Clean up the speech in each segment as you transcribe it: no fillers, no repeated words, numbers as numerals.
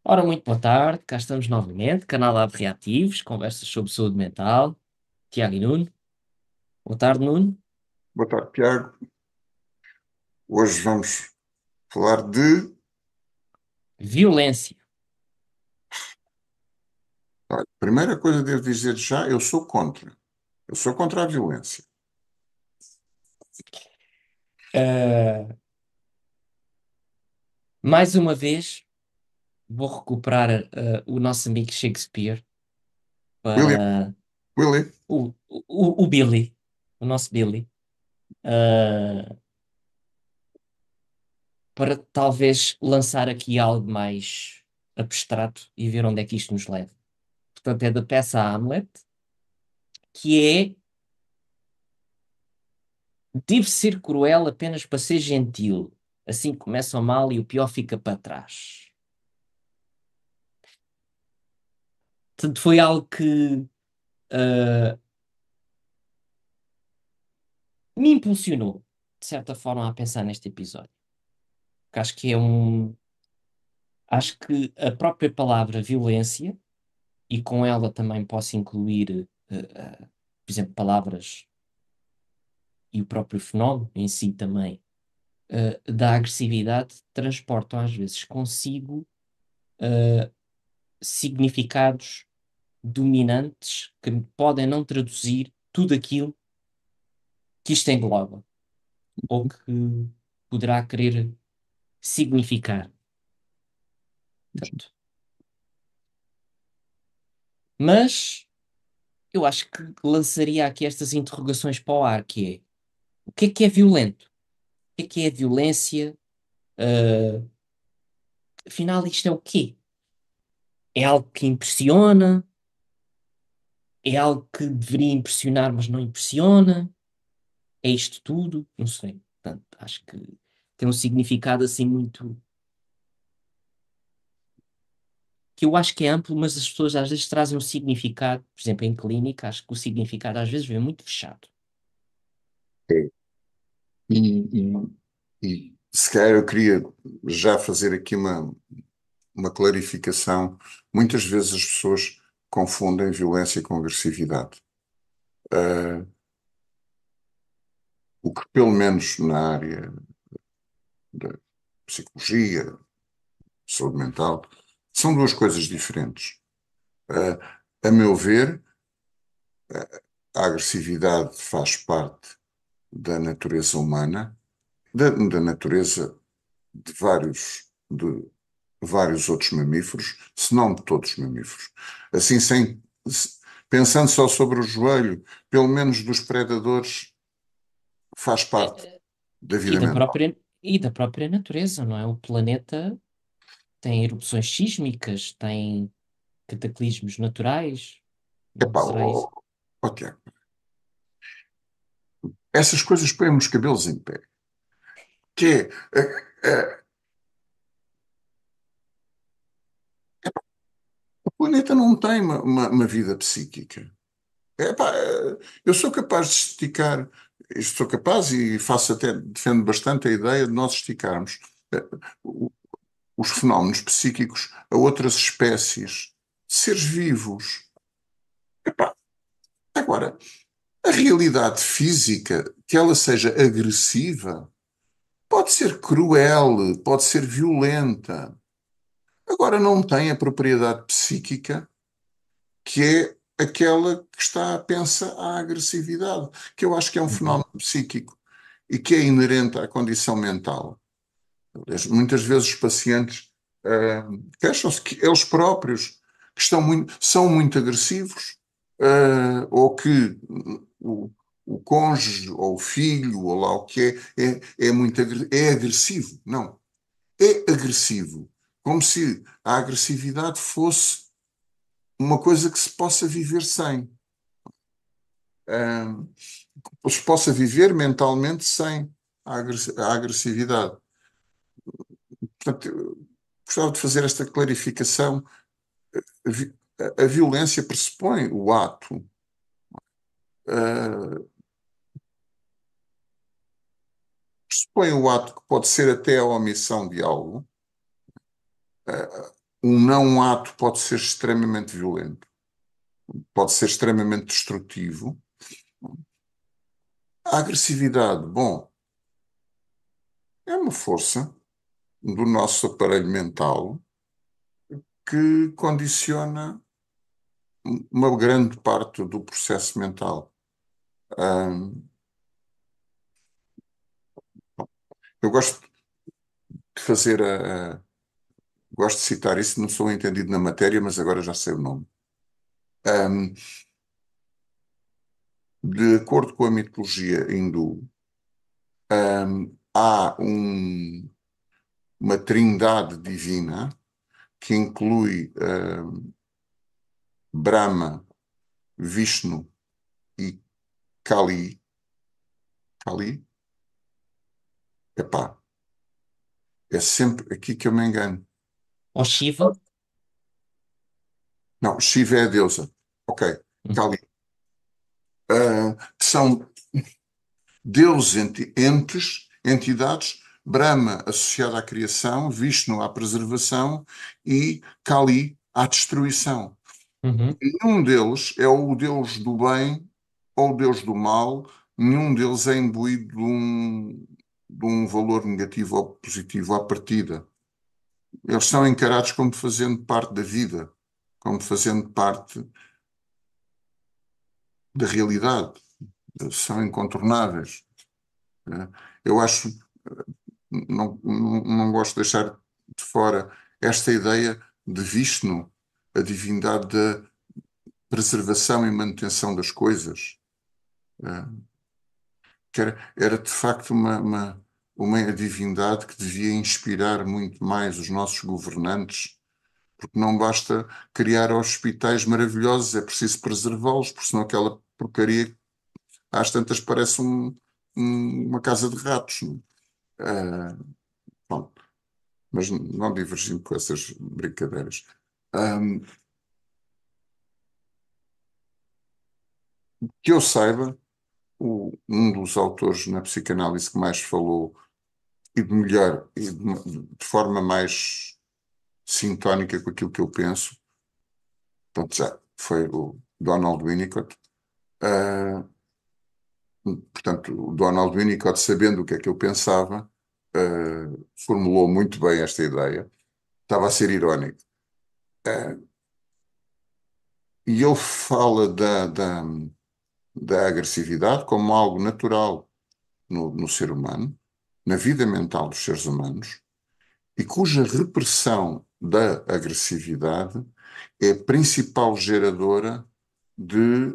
Ora, muito boa tarde, cá estamos novamente, canal Lab Reativos, conversas sobre saúde mental. Tiago e Nuno. Boa tarde, Nuno. Boa tarde, Tiago. Hoje vamos falar de. Violência. Olha, primeira coisa que devo dizer já, eu sou contra. Eu sou contra a violência. Ah, mais uma vez, vou recuperar o nosso amigo Shakespeare William, para Willie, o Billy, o nosso Billy, ah, para talvez lançar aqui algo mais abstrato e ver onde é que isto nos leva. Portanto, é da peça Hamlet, que é: devo ser cruel apenas para ser gentil. Assim começa o mal e o pior fica para trás. Portanto, foi algo que ah, me impulsionou, de certa forma, a pensar neste episódio. Porque acho que é um. Acho que a própria palavra violência, e com ela também posso incluir, por exemplo, palavras e o próprio fenómeno em si também, da agressividade, transportam às vezes consigo significados dominantes que podem não traduzir tudo aquilo que isto engloba ou que poderá querer significar. Portanto, mas eu acho que lançaria aqui estas interrogações para o ar, que é: o que é violento? O que é violência? Uh, Afinal, isto é o quê? É algo que impressiona? É algo que deveria impressionar, mas não impressiona? É isto tudo? Não sei. Portanto, acho que tem um significado assim muito, que eu acho que é amplo, mas as pessoas às vezes trazem um significado, por exemplo, em clínica, acho que o significado às vezes vem muito fechado. é. E se calhar eu queria já fazer aqui uma clarificação. Muitas vezes as pessoas confundem violência com agressividade. Ah, o que, pelo menos na área da psicologia, saúde mental, são duas coisas diferentes. A meu ver, a agressividade faz parte da natureza humana, da natureza de vários outros mamíferos, se não de todos os mamíferos. Assim, pensando só sobre o joelho, pelo menos dos predadores, faz parte É, da E vida da mental. própria natureza, não é? O planeta tem erupções sísmicas, tem cataclismos naturais, não Epá, será isso? Tiago, essas coisas põem os cabelos em pé. Que é, o planeta não tem uma vida psíquica. Epá, eu sou capaz de esticar, sou capaz e faço até, defendo bastante a ideia de nós esticarmos eh, o- os fenómenos psíquicos a outras espécies de seres vivos. Epá, agora, a realidade física, que ela seja agressiva, pode ser cruel, pode ser violenta. Agora, não tem a propriedade psíquica que é aquela que está pensa à agressividade, que eu acho que é um Uhum. fenómeno psíquico e que é inerente à condição mental. Aliás, muitas vezes os pacientes queixam-se que eles próprios que são muito agressivos, ou que o cônjuge ou o filho ou lá o que é agressivo. Não, é agressivo. Como se a agressividade fosse uma coisa que se possa viver sem. Ah, se possa viver mentalmente sem a agressividade. Portanto, eu gostava de fazer esta clarificação. A, a violência pressupõe o ato, ah, pressupõe o ato que pode ser até a omissão de algo, um não ato pode ser extremamente violento, pode ser extremamente destrutivo. A agressividade, bom, é uma força do nosso aparelho mental que condiciona uma grande parte do processo mental. Ahm, eu gosto de fazer gosto de citar isso, não sou entendido na matéria, mas agora já sei o nome. Ahm, de acordo com a mitologia hindu, há uma trindade divina que inclui Brahma, Vishnu e Kali. Kali? Epá, é sempre aqui que eu me engano. Ou Shiva? Não, Shiva é a deusa. Ok, Kali. Que são deuses, entes, entidades, Brahma associado à criação, Vishnu à preservação e Kali à destruição. Uhum, Nenhum deles é o deus do bem ou o deus do mal, nenhum deles é imbuído de um valor negativo ou positivo à partida. Eles são encarados como fazendo parte da vida, como fazendo parte da realidade, são incontornáveis, né? Eu acho, não gosto de deixar de fora esta ideia de Vishnu, a divindade da preservação e manutenção das coisas, né? Que era de facto uma divindade que devia inspirar muito mais os nossos governantes, porque não basta criar hospitais maravilhosos, é preciso preservá-los, porque senão aquela porcaria às tantas parece uma casa de ratos, não é? Bom, mas não divergindo com essas brincadeiras. Ahm, que eu saiba, um dos autores na psicanálise que mais falou e de melhor, e de forma mais sintónica com aquilo que eu penso, portanto, já foi o Donald Winnicott. Ah, portanto, o Donald Winnicott, sabendo o que é que eu pensava, formulou muito bem esta ideia. Estava a ser irónico. Ah, e ele fala da agressividade como algo natural no ser humano, na vida mental dos seres humanos, e cuja repressão da agressividade é a principal geradora de.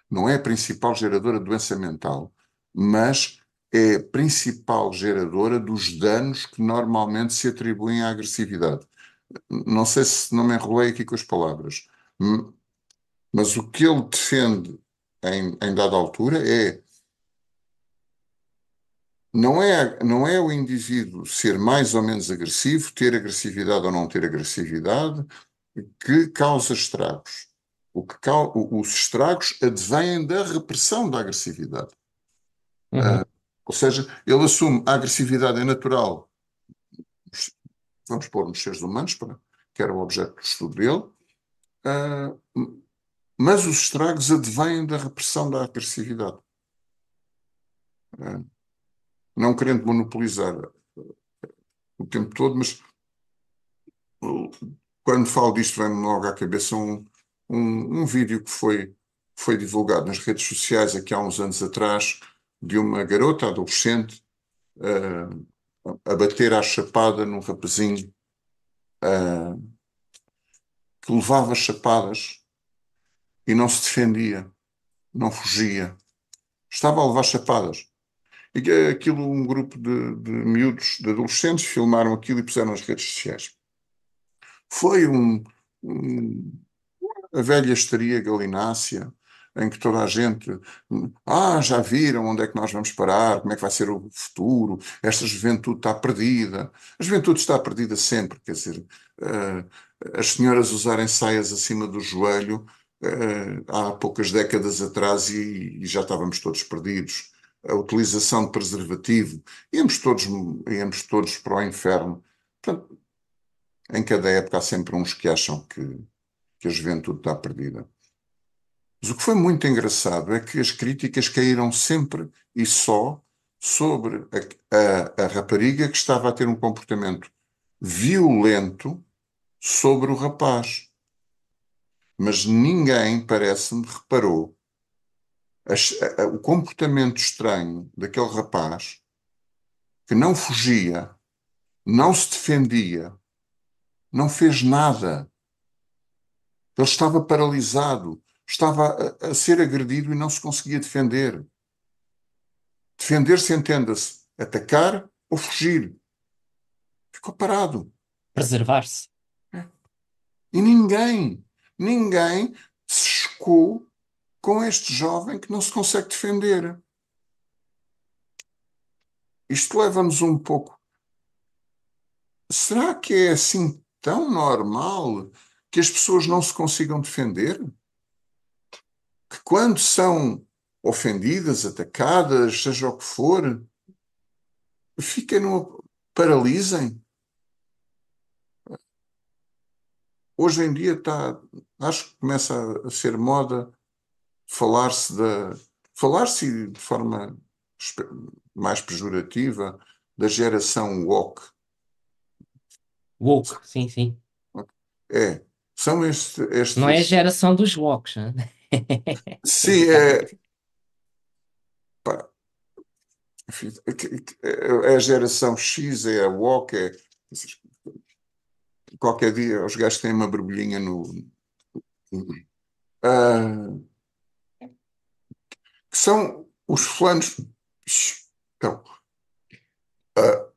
Não é a principal geradora de doença mental, mas é a principal geradora dos danos que normalmente se atribuem à agressividade. Não sei se não me enrolei aqui com as palavras, mas o que ele defende em dada altura é não é o indivíduo ser mais ou menos agressivo, ter agressividade ou não ter agressividade, que causa estragos. Os estragos advêm da repressão da agressividade. uhum. Ou seja, ele assume a agressividade é natural, vamos pôr nos seres humanos, que era o objeto do estudo dele, ah, mas os estragos advêm da repressão da agressividade. Ah, não querendo monopolizar o tempo todo, mas quando falo disto, vem-me logo à cabeça um vídeo que foi divulgado nas redes sociais aqui há uns anos atrás, de uma garota adolescente a bater à chapada num rapazinho que levava chapadas e não se defendia, não fugia. Estava a levar chapadas. E que aquilo, um grupo de miúdos, de adolescentes, filmaram aquilo e puseram nas redes sociais. Foi um a velha histeria galinácea, em que toda a gente, já viram onde é que nós vamos parar, como é que vai ser o futuro, esta juventude está perdida. A juventude está perdida sempre, quer dizer, as senhoras usarem saias acima do joelho, há poucas décadas atrás e já estávamos todos perdidos. A utilização de preservativo, íamos todos para o inferno. Portanto, em cada época há sempre uns que acham que a juventude está perdida. Mas o que foi muito engraçado é que as críticas caíram sempre e só sobre a rapariga que estava a ter um comportamento violento sobre o rapaz. Mas ninguém, parece-me, reparou o comportamento estranho daquele rapaz que não fugia, não se defendia, não fez nada. Ele estava paralisado, estava a ser agredido e não se conseguia defender. Defender-se, entenda-se, atacar ou fugir. Ficou parado. Preservar-se. E ninguém se chocou com este jovem que não se consegue defender. Isto leva-nos um pouco. Será que é assim tão normal que as pessoas não se consigam defender? Que quando são ofendidas, atacadas, seja o que for, fiquem no, paralisem? Hoje em dia está, acho que começa a ser moda falar-se falar-se de forma espe- mais pejorativa da geração woke. Woke, sim, sim. É, são Não é a estes, geração dos woks, né? sim, é, pá, enfim, é a geração X, é a woke, é, qualquer dia os gajos têm uma borbulhinha no, ah, que são os fulanos, então, ah,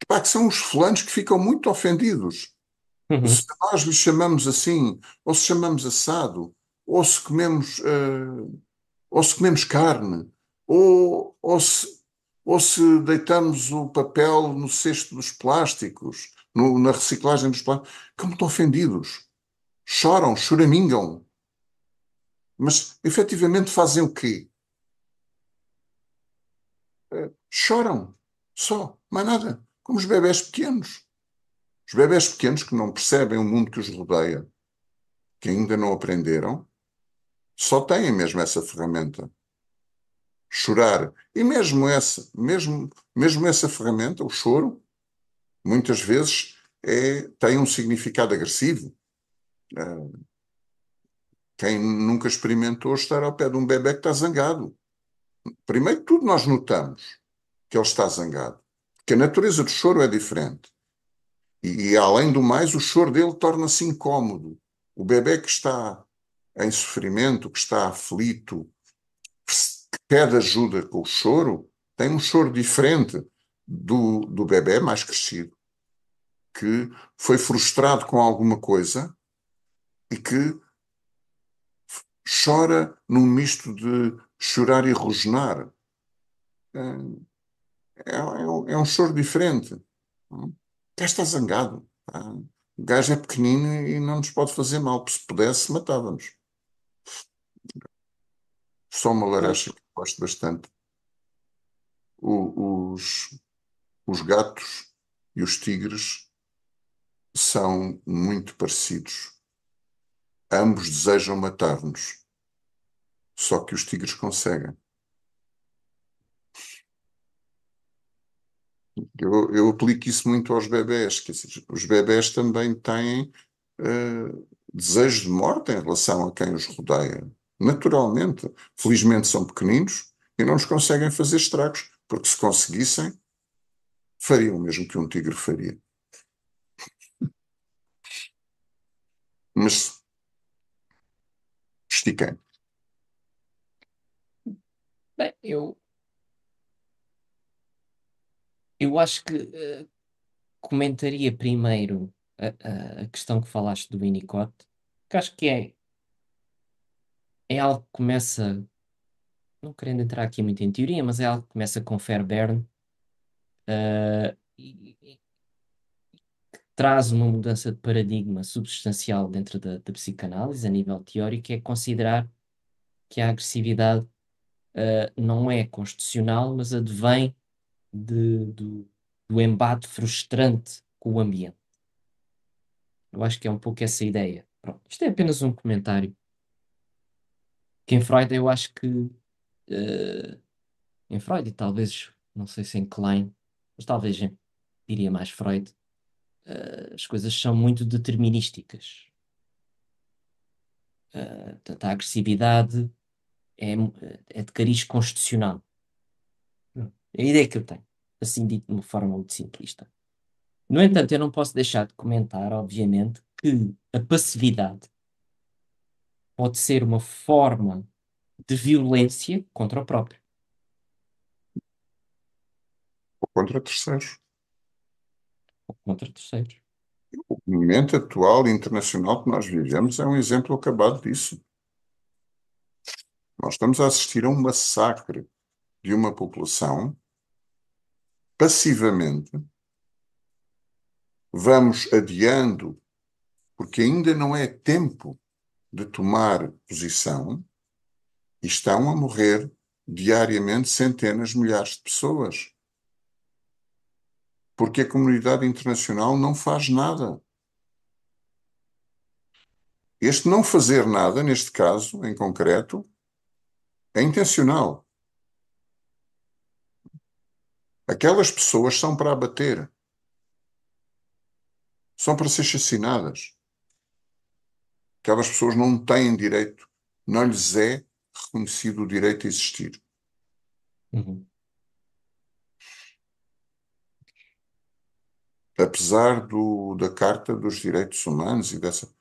pá, que são os fulanos que ficam muito ofendidos. Se Uhum. nós lhe chamamos assim, ou se chamamos assado, ou se comemos, ou se comemos carne, ou, ou se, ou se deitamos o papel no cesto dos plásticos, na reciclagem dos plásticos, ficam muito ofendidos. Choram, choramingam. Mas efetivamente fazem o quê? Choram. Só. Mais nada. Como os bebés pequenos. Os bebés pequenos que não percebem o mundo que os rodeia, que ainda não aprenderam, só têm mesmo essa ferramenta. Chorar. E mesmo essa ferramenta, o choro, muitas vezes tem um significado agressivo. Eh, Quem nunca experimentou estar ao pé de um bebé que está zangado? Primeiro que tudo, nós notamos que ele está zangado. Porque a natureza do choro é diferente. Além do mais, o choro dele torna-se incómodo. O bebé que está em sofrimento, que está aflito, que pede ajuda com o choro, tem um choro diferente do bebé mais crescido, que foi frustrado com alguma coisa e que chora num misto de chorar e rosnar. É um choro diferente. O gajo está zangado. Pá. O gajo é pequenino e não nos pode fazer mal. Se pudesse, matávamos. Só uma Pois. larecha que gosto bastante. Os, os gatos e os tigres são muito parecidos. Ambos desejam matar-nos. Só que os tigres conseguem. Eu aplico isso muito aos bebés. Quer dizer, os bebés também têm desejo de morte em relação a quem os rodeia. Naturalmente. Felizmente são pequeninos e não nos conseguem fazer estragos, porque se conseguissem, fariam o mesmo que um tigre faria. Mas estiquem. Bem, eu acho que comentaria primeiro a questão que falaste do Winnicott, que acho que é algo que começa, não querendo entrar aqui muito em teoria, mas é algo que começa com Fairbairn, e traz uma mudança de paradigma substancial dentro da psicanálise, a nível teórico, é considerar que a agressividade não é constitucional, mas advém do embate frustrante com o ambiente. Eu acho que é um pouco essa ideia. Pronto, isto é apenas um comentário. Que em Freud eu acho que eh, em Freud e talvez, não sei se em Klein, mas talvez diria mais Freud, as coisas são muito determinísticas. Portanto, a agressividade é de cariz constitucional. É a ideia que eu tenho, assim dito de uma forma muito simplista. No entanto, eu não posso deixar de comentar, obviamente, que a passividade pode ser uma forma de violência contra o próprio, Ou contra terceiros. ou contra terceiros. O momento atual internacional que nós vivemos é um exemplo acabado disso. Nós estamos a assistir a um massacre de uma população passivamente. Vamos adiando, porque ainda não é tempo de tomar posição e estão a morrer diariamente centenas de milhares de pessoas. Porque a comunidade internacional não faz nada. Este não fazer nada, neste caso, em concreto, é intencional. Aquelas pessoas são para abater, são para ser assassinadas. Aquelas pessoas não têm direito, não lhes é reconhecido o direito a existir. Uhum. Apesar da Carta dos Direitos Humanos e dessa.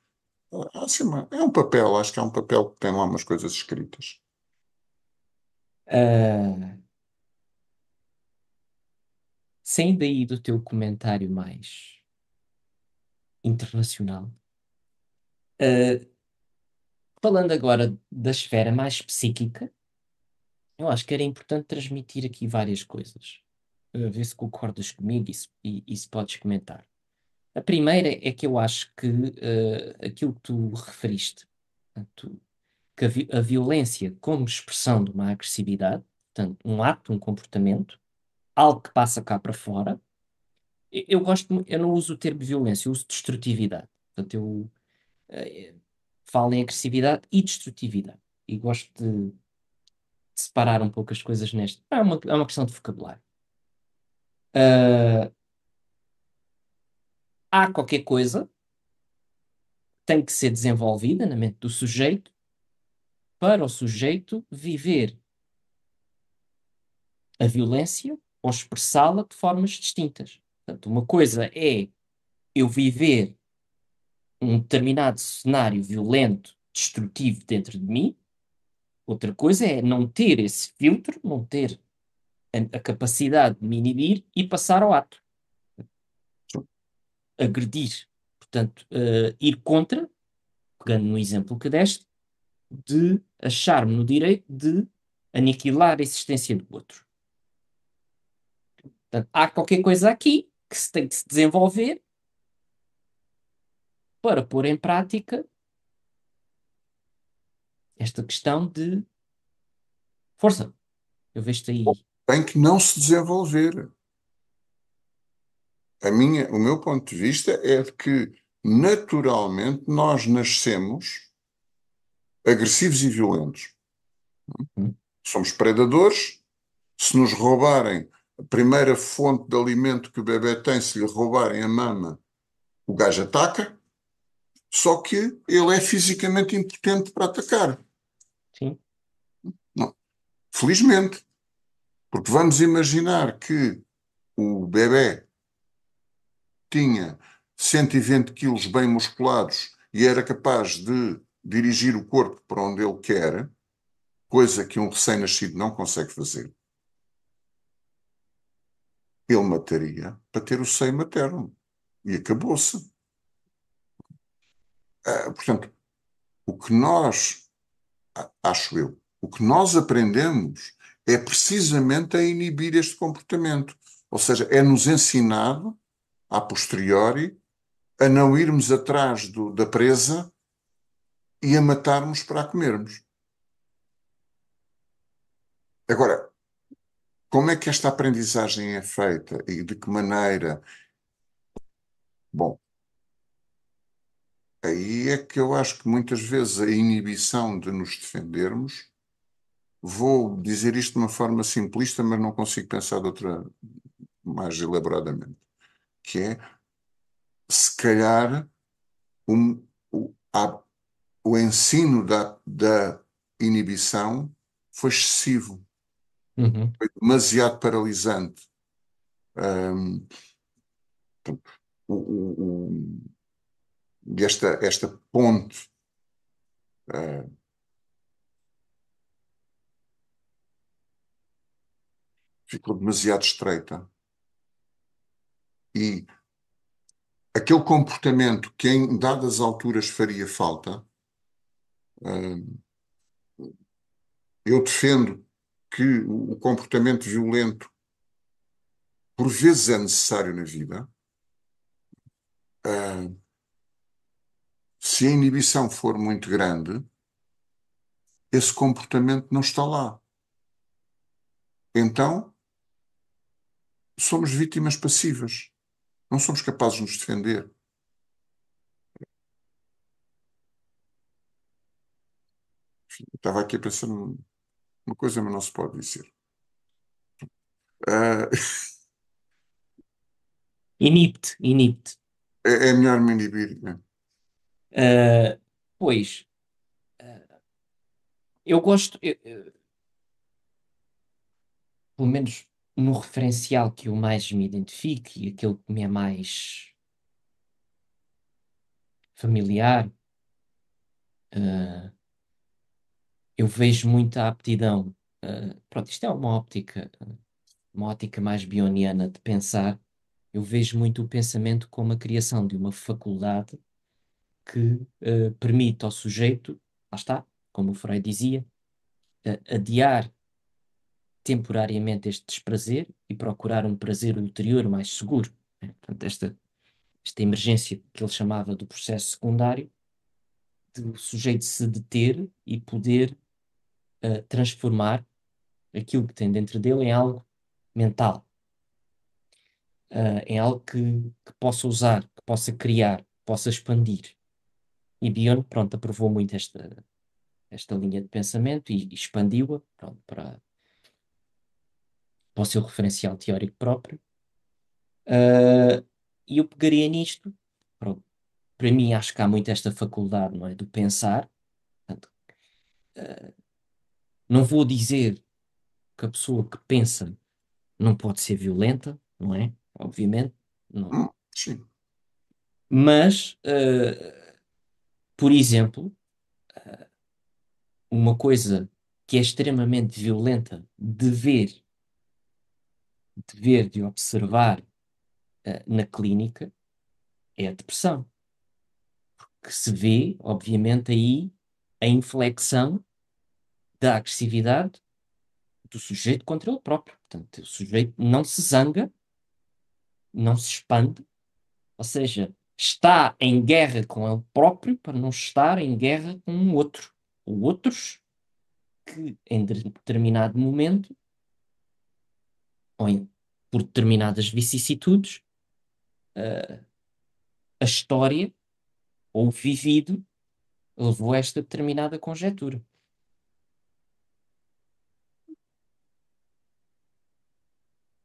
Assim, é um papel, acho que é um papel que tem lá umas coisas escritas. Ah, saindo aí do teu comentário mais internacional, ah, falando agora da esfera mais psíquica, eu acho que era importante transmitir aqui várias coisas. Ver se concordas comigo e se podes comentar. A primeira é que eu acho que aquilo que tu referiste, portanto, que a violência como expressão de uma agressividade, portanto, um ato, um comportamento, algo que passa cá para fora. Eu gosto, eu não uso o termo violência, eu uso destrutividade. Portanto, eu eh, falo em agressividade e destrutividade. E gosto de separar um pouco as coisas neste. É uma questão de vocabulário. Ah, há qualquer coisa que tem que ser desenvolvida na mente do sujeito para o sujeito viver a violência ou expressá-la de formas distintas. Portanto, uma coisa é eu viver um determinado cenário violento, destrutivo dentro de mim. Outra coisa é não ter esse filtro, não ter a capacidade de me inibir e passar ao ato, agredir. Portanto, ir contra, pegando no exemplo que deste, de achar-me no direito de aniquilar a existência do outro. Portanto, há qualquer coisa aqui que se tem de se desenvolver para pôr em prática esta questão de força. Eu vejo-te aí. Tem que não se desenvolver. O meu ponto de vista é de que, naturalmente, nós nascemos agressivos e violentos. Hum, Somos predadores. Se nos roubarem a primeira fonte de alimento que o bebê tem, se lhe roubarem a mama, o gajo ataca, só que ele é fisicamente impotente para atacar. sim. Não. Felizmente, porque vamos imaginar que o bebê tinha 120 quilos bem musculados e era capaz de dirigir o corpo para onde ele quer, coisa que um recém-nascido não consegue fazer, ele mataria para ter o seio materno. E acabou-se. Portanto, o que nós, acho eu, o que nós aprendemos é precisamente a inibir este comportamento. Ou seja, é-nos ensinado, a posteriori, a não irmos atrás da presa e a matarmos para a comermos. Agora, como é que esta aprendizagem é feita e de que maneira? Bom, aí é que eu acho que muitas vezes a inibição de nos defendermos, vou dizer isto de uma forma simplista, mas não consigo pensar de outra mais elaboradamente, que é, se calhar, um, o, o ensino da inibição foi excessivo, Uhum. foi demasiado paralisante. Um, o, o, esta ponte ficou demasiado estreita. E aquele comportamento que em dadas alturas faria falta, uh, eu defendo que o comportamento violento por vezes é necessário na vida. Uh, Se a inibição for muito grande, esse comportamento não está lá. Então, somos vítimas passivas. Não somos capazes de nos defender. Estava aqui a pensar numa coisa, mas não se pode dizer. Uh, Inibe-te. é melhor me inibir, né? Ah, pois, eu gosto, pelo menos no referencial que eu mais me identifico e aquele que me é mais familiar, ah, eu vejo muita aptidão. Pronto, isto é uma ótica mais bioniana de pensar. Eu vejo muito o pensamento como a criação de uma faculdade que permite ao sujeito, lá está, como o Freud dizia, adiar temporariamente este desprazer e procurar um prazer ulterior mais seguro, né? Portanto, esta emergência que ele chamava do processo secundário, de o sujeito se deter e poder transformar aquilo que tem dentro dele em algo mental, em algo que possa usar, que possa criar, que possa expandir. E Bion, pronto, aprovou muito esta linha de pensamento e expandiu-a, pronto, para o seu referencial teórico próprio. Uh, e eu pegaria nisto, pronto, para mim acho que há muito esta faculdade, não é, do pensar. Portanto, não vou dizer que a pessoa que pensa não pode ser violenta, não é? Obviamente, não. Sim. Mas, por exemplo, uma coisa que é extremamente violenta de observar, na clínica é a depressão, que se vê, obviamente, aí a inflexão da agressividade do sujeito contra ele próprio. Portanto, o sujeito não se zanga, não se expande, ou seja, está em guerra com ele próprio para não estar em guerra com um outro. Ou outros que, em determinado momento, ou por determinadas vicissitudes, a história ou o vivido levou a esta determinada conjetura.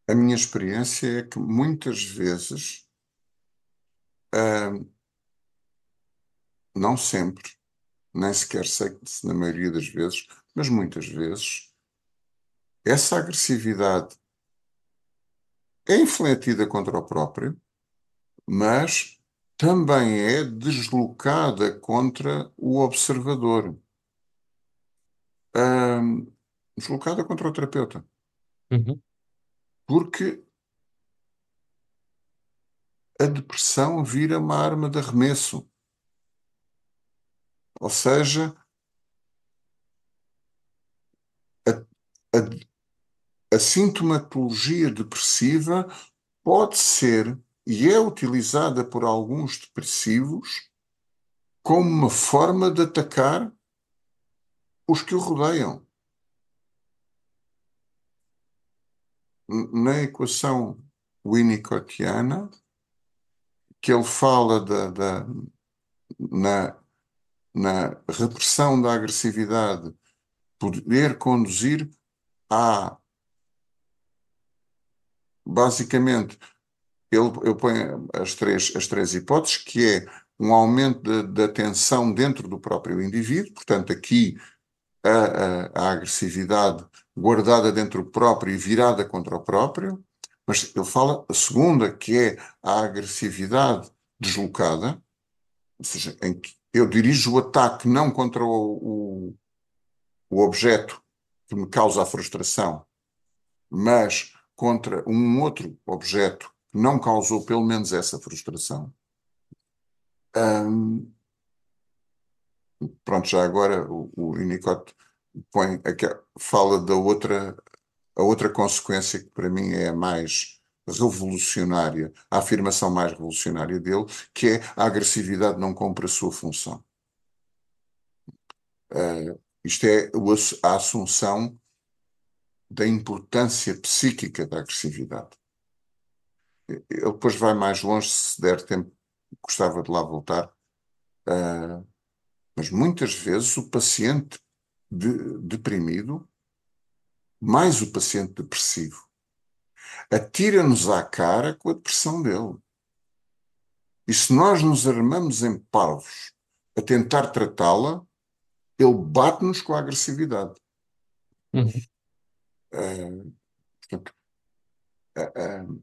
A minha experiência é que muitas vezes, ah, não sempre, nem sequer sei se na maioria das vezes, mas muitas vezes, essa agressividade é infletida contra o próprio, mas também é deslocada contra o observador, ah, deslocada contra o terapeuta, Uhum. porque a depressão vira uma arma de arremesso. Ou seja, a, a sintomatologia depressiva pode ser e é utilizada por alguns depressivos como uma forma de atacar os que o rodeiam. na equação winnicottiana, que ele fala na, na repressão da agressividade poder conduzir a, basicamente, ele põe as três hipóteses, que é um aumento da tensão dentro do próprio indivíduo, portanto, aqui a agressividade guardada dentro do próprio e virada contra o próprio, mas ele fala a segunda, que é a agressividade deslocada, ou seja, em que eu dirijo o ataque não contra o objeto que me causa a frustração, mas contra um outro objeto que não causou pelo menos essa frustração. Hum, Pronto, já agora o Winnicott fala a outra consequência que para mim é a mais revolucionária, a afirmação mais revolucionária dele, que é a agressividade não cumpre a sua função. Isto é a assunção da importância psíquica da agressividade. Ele depois vai mais longe, se der tempo, gostava de lá voltar, mas muitas vezes o paciente deprimido, mais o paciente depressivo, atira-nos à cara com a depressão dele. E se nós nos armamos em parvos a tentar tratá-la, ele bate-nos com a agressividade. Uhum. Uh, Portanto, a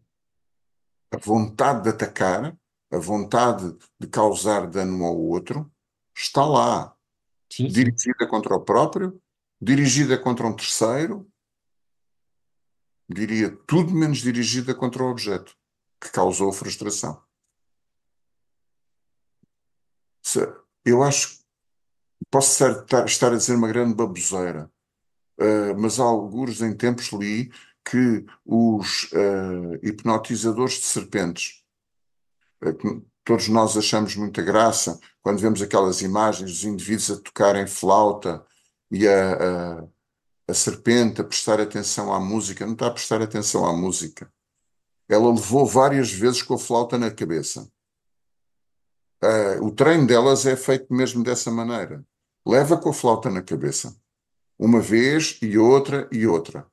a vontade de atacar, a vontade de causar dano ao outro, está lá, Sim, sim. dirigida contra o próprio, dirigida contra um terceiro, diria tudo menos dirigida contra o objeto que causou a frustração. Se- Eu acho que posso estar a dizer uma grande baboseira, mas há algures em tempos li que os hipnotizadores de serpentes, que todos nós achamos muita graça quando vemos aquelas imagens dos indivíduos a tocarem flauta e a serpente a prestar atenção à música, não está a prestar atenção à música. Ela levou várias vezes com a flauta na cabeça. O treino delas é feito mesmo dessa maneira. Leva com a flauta na cabeça. Uma vez e outra e outra.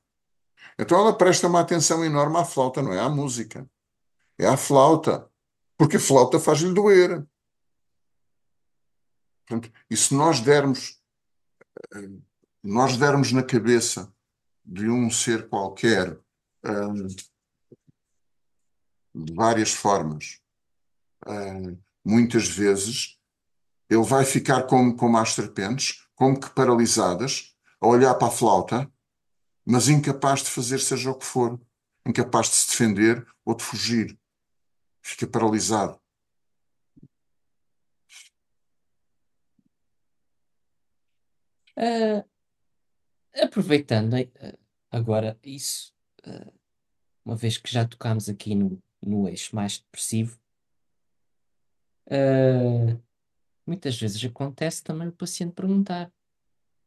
Então ela presta uma atenção enorme à flauta, não é à música. É à flauta. Porque a flauta faz-lhe doer. Portanto, e se nós dermos na cabeça de um ser qualquer, de várias formas, muitas vezes ele vai ficar como as serpentes, como que paralisadas, a olhar para a flauta, mas incapaz de fazer seja o que for, incapaz de se defender ou de fugir. Fica paralisado. Ah, aproveitando agora isso, uma vez que já tocámos aqui no eixo mais depressivo, ah, muitas vezes acontece também o paciente perguntar: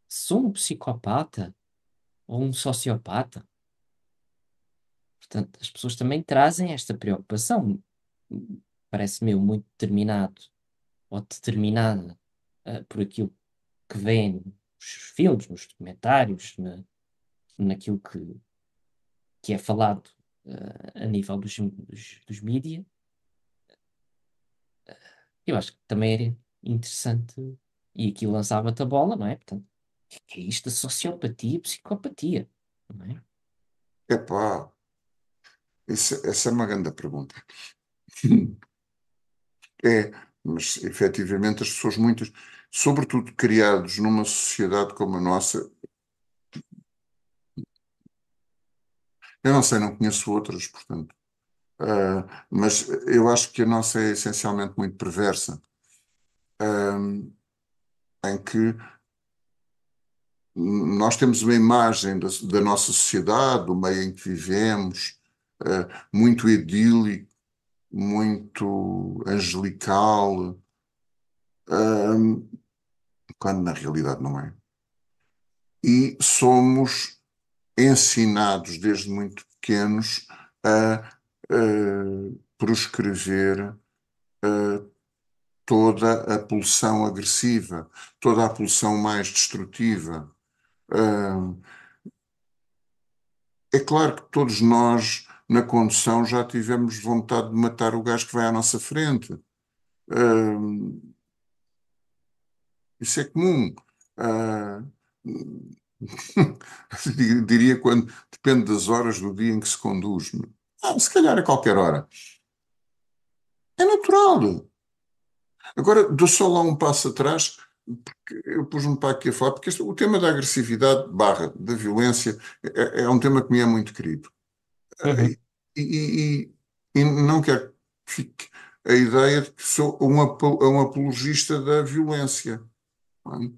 sou um psicopata ou um sociopata? Portanto, as pessoas também trazem esta preocupação. Parece-me eu muito determinado ou determinada por aquilo que vêem nos filmes, nos documentários, naquilo que é falado a nível dos mídia. Eu acho que também era interessante, e aqui lançava-te a bola, não é? Portanto, o que é isto da sociopatia e psicopatia? Não é? Epá, essa é uma grande pergunta. É, mas efetivamente as pessoas muitas, sobretudo criados numa sociedade como a nossa, eu não sei, não conheço outras, portanto, mas eu acho que a nossa é essencialmente muito perversa, em que nós temos uma imagem da nossa sociedade, do meio em que vivemos, muito idílico, muito angelical, quando na realidade não é. E somos ensinados desde muito pequenos a proscrever toda a pulsão agressiva, toda a pulsão mais destrutiva. Ah, É claro que todos nós, na condução, já tivemos vontade de matar o gajo que vai à nossa frente. Ah, Isso é comum. Ah, diria quando depende das horas do dia em que se conduz. Se calhar a qualquer hora. É natural. Agora, dou só lá um passo atrás, porque eu pus-me para aqui a falar, porque o tema da agressividade barra da violência é um tema que me é muito querido. Uhum. E, e- e não quero que fique a ideia de que sou um apologista da violência. Não é?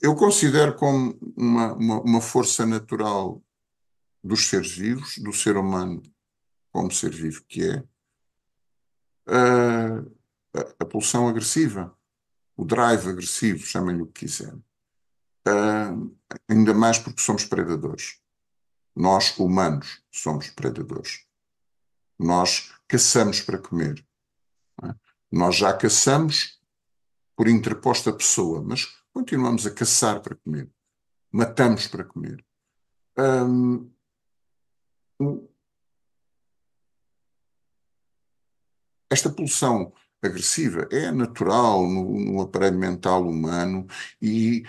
Eu considero como uma força natural dos seres vivos, do ser humano como ser vivo que é, a, a pulsão agressiva, o drive agressivo, chamem-lhe o que quiser. Ah, Ainda mais porque somos predadores. Nós, humanos, somos predadores. Nós caçamos para comer. Não é? Nós já caçamos por interposta pessoa, mas continuamos a caçar para comer. Matamos para comer. Hum, Esta pulsão agressiva é natural no aparelho mental humano e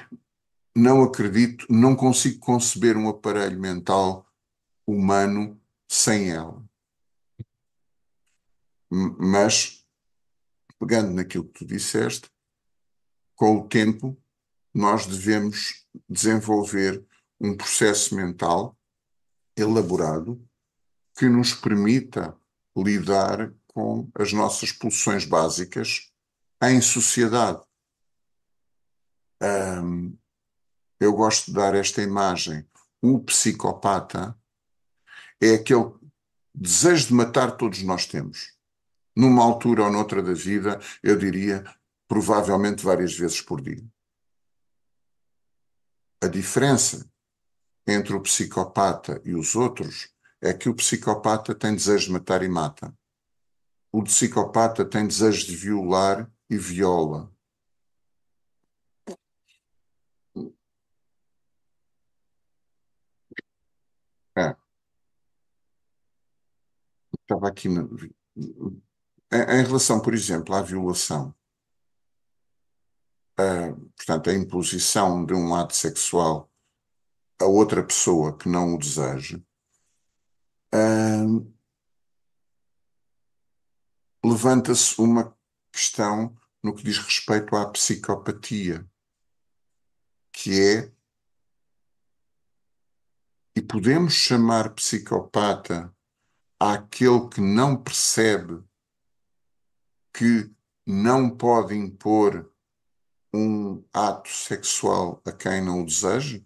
não acredito, não consigo conceber um aparelho mental humano sem ela. Mas, pegando naquilo que tu disseste, com o tempo, nós devemos desenvolver um processo mental elaborado que nos permita lidar com as nossas pulsões básicas em sociedade. Ahm, eu gosto de dar esta imagem. O psicopata é aquele desejo de matar todos nós temos. Numa altura ou noutra da vida, eu diria, provavelmente várias vezes por dia. A diferença entre o psicopata e os outros é que o psicopata tem desejo de matar e mata. O psicopata tem desejo de violar e viola. É, estava aqui. Em relação, por exemplo, à violação, portanto, a imposição de um ato sexual a outra pessoa que não o deseja, ah, levanta-se uma questão no que diz respeito à psicopatia, que é, e podemos chamar psicopata àquele que não percebe que não pode impor um ato sexual a quem não o deseja? Ou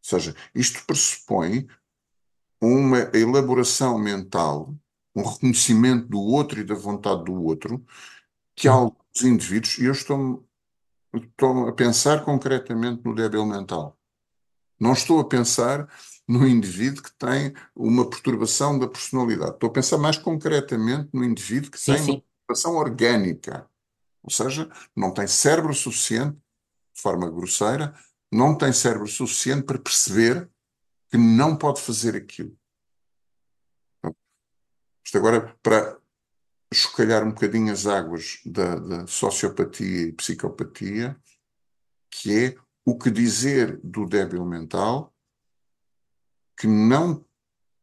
seja, isto pressupõe uma elaboração mental, um reconhecimento do outro e da vontade do outro, que Uhum. alguns indivíduos, e eu estou a pensar concretamente no débil mental, não estou a pensar no indivíduo que tem uma perturbação da personalidade, estou a pensar mais concretamente no indivíduo que Sim, tem uma sim. perturbação orgânica, ou seja, não tem cérebro suficiente, de forma grosseira, não tem cérebro suficiente para perceber que não pode fazer aquilo. Isto agora, para chocalhar um bocadinho as águas da sociopatia e psicopatia, que é o que dizer do débil mental que não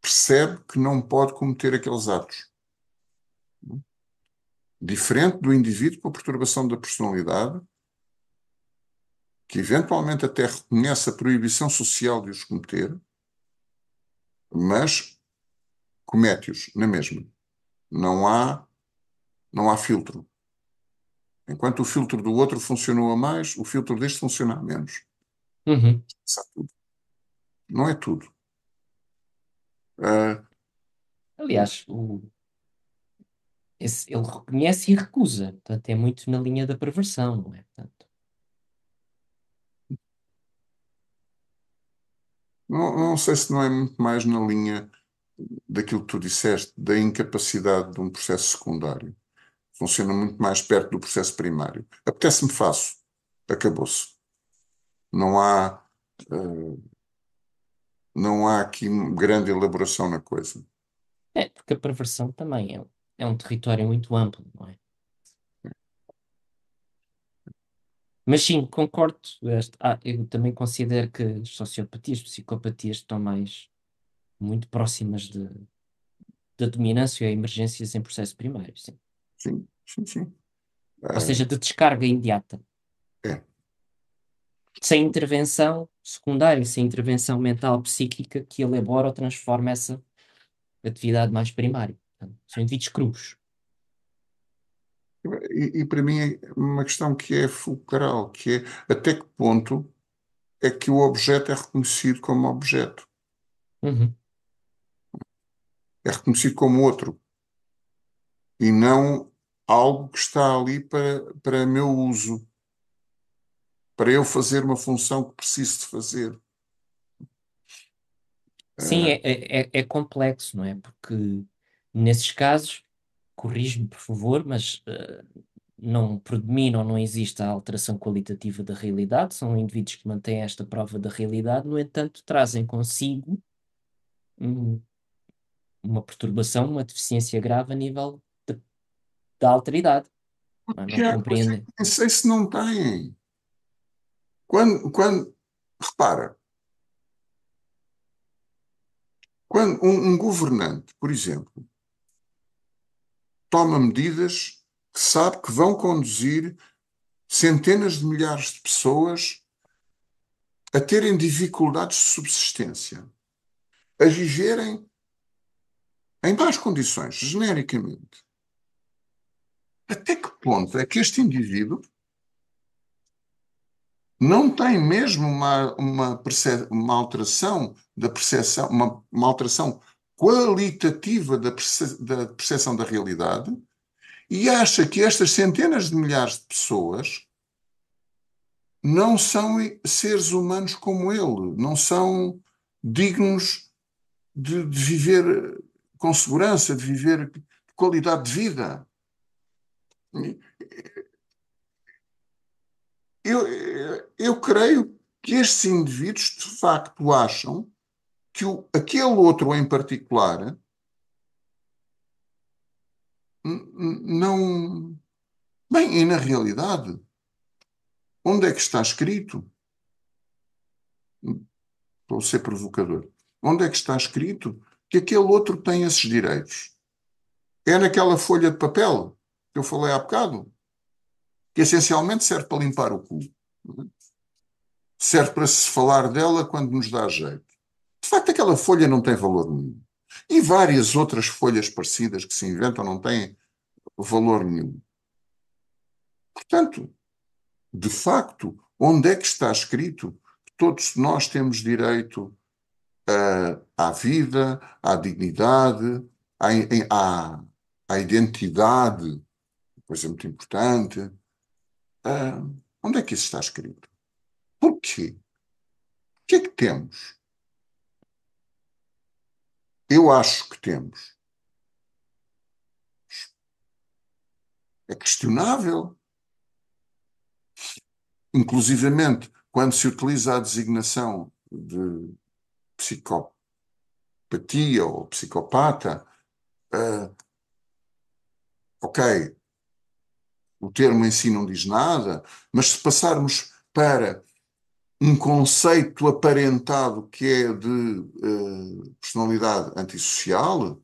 percebe que não pode cometer aqueles atos. Diferente do indivíduo com a perturbação da personalidade, que eventualmente até reconhece a proibição social de os cometer, mas comete-os na mesma. Não há, não há filtro. Enquanto o filtro do outro funcionou a mais, o filtro deste funciona a menos. Uhum. Sabe tudo. Não é tudo. Ah, Aliás, ele reconhece e recusa. Portanto, é muito na linha da perversão, não é? Portanto, Não sei se não é muito mais na linha daquilo que tu disseste, da incapacidade de um processo secundário. Funciona muito mais perto do processo primário. Apetece-me, faço. Acabou-se. Não há, não há aqui grande elaboração na coisa. É, porque a perversão também é um território muito amplo, não é? Mas sim, concordo. Eu também considero que as sociopatias, psicopatias estão mais muito próximas da dominância e emergências em processo primário, sim. Sim, sim, sim. Ou Ah, seja, de descarga imediata. é. Sem intervenção secundária, sem intervenção mental, psíquica que elabora ou transforma essa atividade mais primária. Portanto, são indivíduos crus. E para mim é uma questão que é fulcral, que é até que ponto é que o objeto é reconhecido como objeto, Uhum. é reconhecido como outro, e não algo que está ali para meu uso, para eu fazer uma função que preciso de fazer. Sim, Ah, é complexo, não é? Porque nesses casos, corrige-me, por favor, mas não predomina ou não existe a alteração qualitativa da realidade, são indivíduos que mantêm esta prova da realidade, no entanto, trazem consigo um- uma perturbação, uma deficiência grave a nível da alteridade, não é? que Não há coisa que compreendem. nem sei se não têm. Repara, quando um governante, por exemplo, toma medidas que sabe que vão conduzir centenas de milhares de pessoas a terem dificuldades de subsistência, a viverem em más condições, genericamente. Até que ponto é que este indivíduo não tem mesmo uma alteração da percepção, uma alteração qualitativa da percepção da realidade e acha que estas centenas de milhares de pessoas não são seres humanos como ele, não são dignos de viver com segurança, de viver de qualidade de vida. Eu creio que estes indivíduos de facto acham que aquele outro em particular não. Bem, e na realidade, onde é que está escrito? Estou a ser provocador. Onde é que está escrito que aquele outro tem esses direitos? É naquela folha de papel que eu falei há bocado, que essencialmente serve para limpar o cu. Serve para se falar dela quando nos dá jeito. De facto, aquela folha não tem valor nenhum. E várias outras folhas parecidas que se inventam não têm valor nenhum. Portanto, de facto, onde é que está escrito que todos nós temos direito à vida, à dignidade, à, à identidade, coisa muito importante? Ah, onde é que isso está escrito? Porquê? O que é que temos? Eu acho que temos. É questionável. Inclusivamente, quando se utiliza a designação de psicopatia ou psicopata, ah, ok, o termo em si não diz nada, mas se passarmos para um conceito aparentado que é de personalidade antissocial,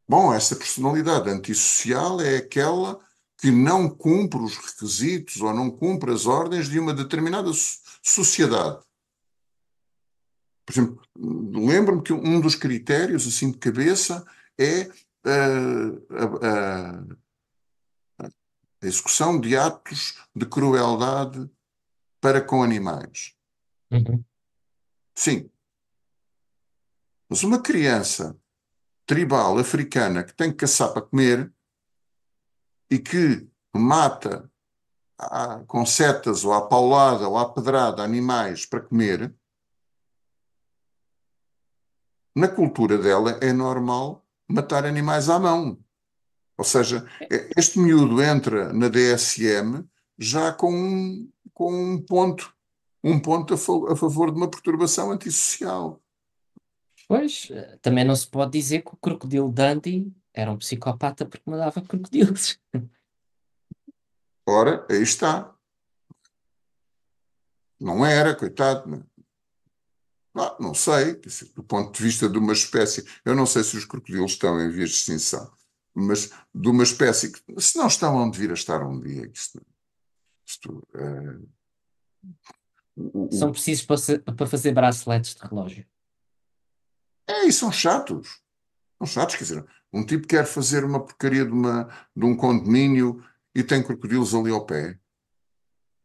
bom, essa personalidade antissocial é aquela que não cumpre os requisitos ou não cumpre as ordens de uma determinada sociedade. Por exemplo, lembro-me que um dos critérios, assim de cabeça, é a execução de atos de crueldade para com animais. Uhum. Sim, mas uma criança tribal africana que tem que caçar para comer e que mata com setas ou à paulada ou à pedrada animais para comer, na cultura dela é normal matar animais à mão. Ou seja, este miúdo entra na DSM já com um ponto a favor de uma perturbação antissocial. Pois, também não se pode dizer que o crocodilo Dundee era um psicopata porque mandava crocodilos. Ora, aí está. Não era, coitado. Não sei, quer dizer, do ponto de vista de uma espécie, eu não sei se os crocodilos estão em vias de extinção, mas de uma espécie que, se não estão, onde vir a estar um dia. São O- precisos para fazer braceletes de relógio. e são chatos. São chatos, quer dizer, um tipo quer fazer uma porcaria de um condomínio e tem crocodilos ali ao pé.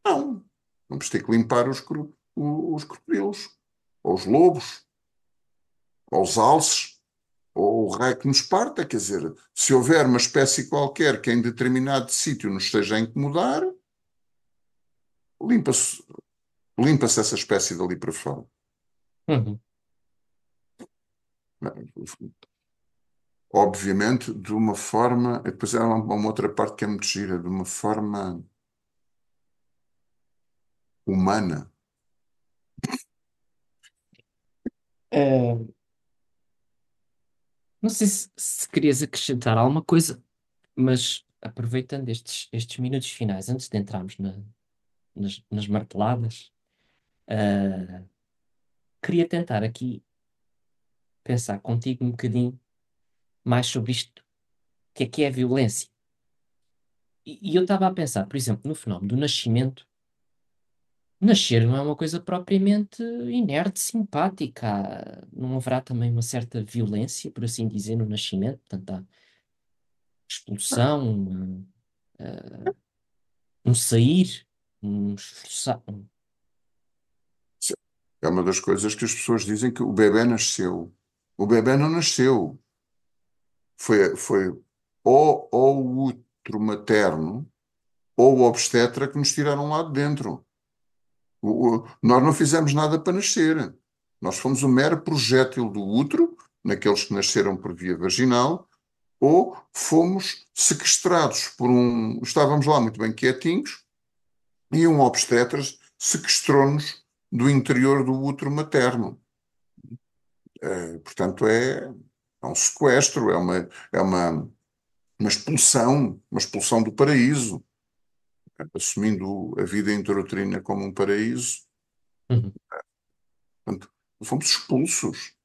Não. Vamos ter que limpar os crocodilos, ou os lobos, ou os alces, ou o raio que nos parta. Quer dizer, se houver uma espécie qualquer que em determinado sítio nos esteja a incomodar, limpa-se limpa-se essa espécie dali para fora. Uhum. Obviamente, de uma forma. Depois há uma outra parte que é muito gira, de uma forma humana. Eh, não sei se querias acrescentar alguma coisa, mas aproveitando estes minutos finais, antes de entrarmos nas marteladas, eh, queria tentar aqui pensar contigo um bocadinho mais sobre isto, o que é violência. E eu estava a pensar, por exemplo, no fenómeno do nascimento. Nascer não é uma coisa propriamente inerte, simpática. Não haverá também uma certa violência, por assim dizer, no nascimento? Portanto, há expulsão, um sair, um esforçar. É uma das coisas que as pessoas dizem que o bebé nasceu. O bebé não nasceu. Foi ou o útero materno ou o obstetra que nos tiraram lá de dentro. Nós não fizemos nada para nascer. Nós fomos um mero projétil do útero, naqueles que nasceram por via vaginal, ou fomos sequestrados por um. Estávamos lá muito bem quietinhos e um obstetra sequestrou-nos do interior do útero materno. Portanto, é um sequestro, é uma expulsão do paraíso, assumindo a vida intrauterina como um paraíso. Uhum. Portanto, fomos expulsos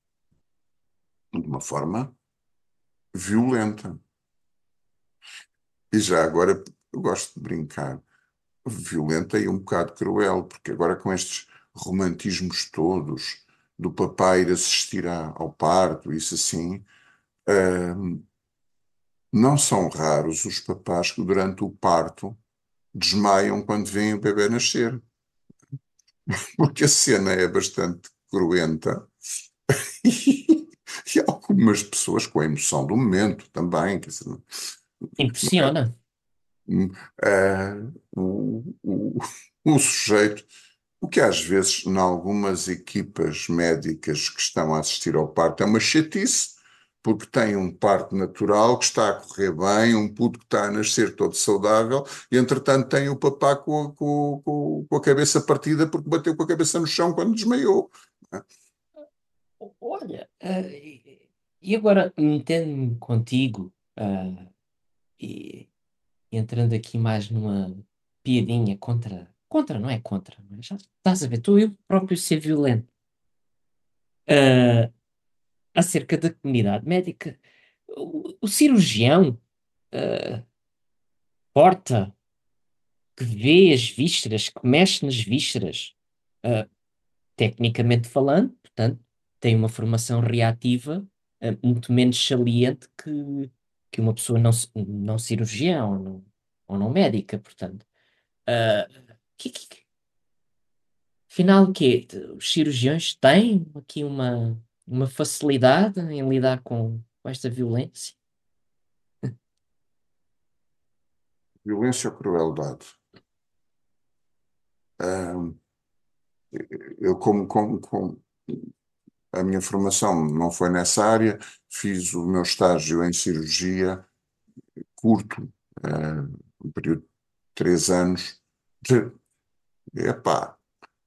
de uma forma violenta. E já agora, eu gosto de brincar, violenta e um bocado cruel, porque agora com estes romantismos todos, do papai ir assistir ao parto, isso assim, não são raros os papás que durante o parto desmaiam quando veem o bebê nascer, porque a cena é bastante cruenta e algumas pessoas com a emoção do momento também, quer dizer, Impressiona. eh, o sujeito, o que às vezes, em algumas equipas médicas que estão a assistir ao parto, é uma chatice, porque tem um parto natural que está a correr bem, um puto que está a nascer todo saudável, e entretanto tem o papá com a cabeça partida porque bateu com a cabeça no chão quando desmaiou. Olha, e agora metendo-me contigo, e entrando aqui mais numa piadinha não é contra, mas já estás a ver, estou eu próprio a ser violento. Ah, acerca da comunidade médica. O cirurgião, porta, que vê as vísceras, que mexe nas vísceras, ah, tecnicamente falando, portanto, tem uma formação reativa, muito menos saliente que uma pessoa não cirurgiã ou não médica, portanto. Ah, que, que, que- afinal, o quê? Os cirurgiões têm aqui uma facilidade em lidar com esta violência? Violência ou crueldade? Ah, eu, A minha formação não foi nessa área, fiz o meu estágio em cirurgia curto, um período de 3 anos. De, epá,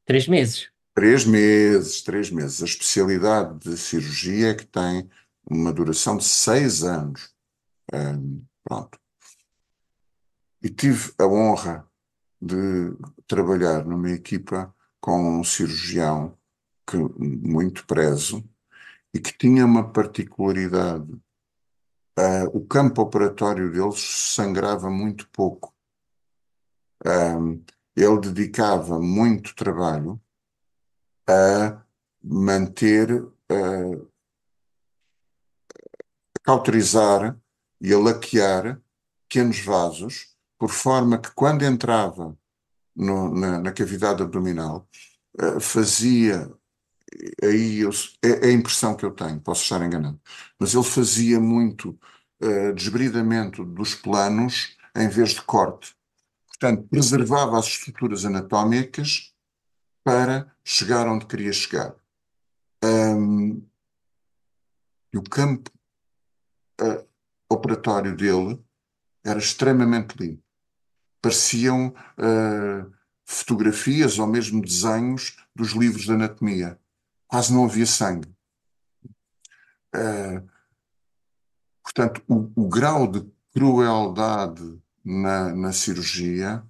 3 meses. 3 meses, 3 meses. A especialidade de cirurgia é que tem uma duração de 6 anos. Pronto. E tive a honra de trabalhar numa equipa com um cirurgião que muito prezo e que tinha uma particularidade. O campo operatório deles sangrava muito pouco. Ele dedicava muito trabalho a manter, a cauterizar e a laquear pequenos vasos, por forma que quando entrava na cavidade abdominal, fazia, aí é a impressão que eu tenho, posso estar enganado, mas ele fazia muito desbridamento dos planos em vez de corte. Portanto, preservava as estruturas anatómicas para chegar onde queria chegar. Um, e o campo operatório dele era extremamente limpo. Pareciam fotografias ou mesmo desenhos dos livros de anatomia. Quase não havia sangue. Uh, Portanto, o grau de crueldade na cirurgia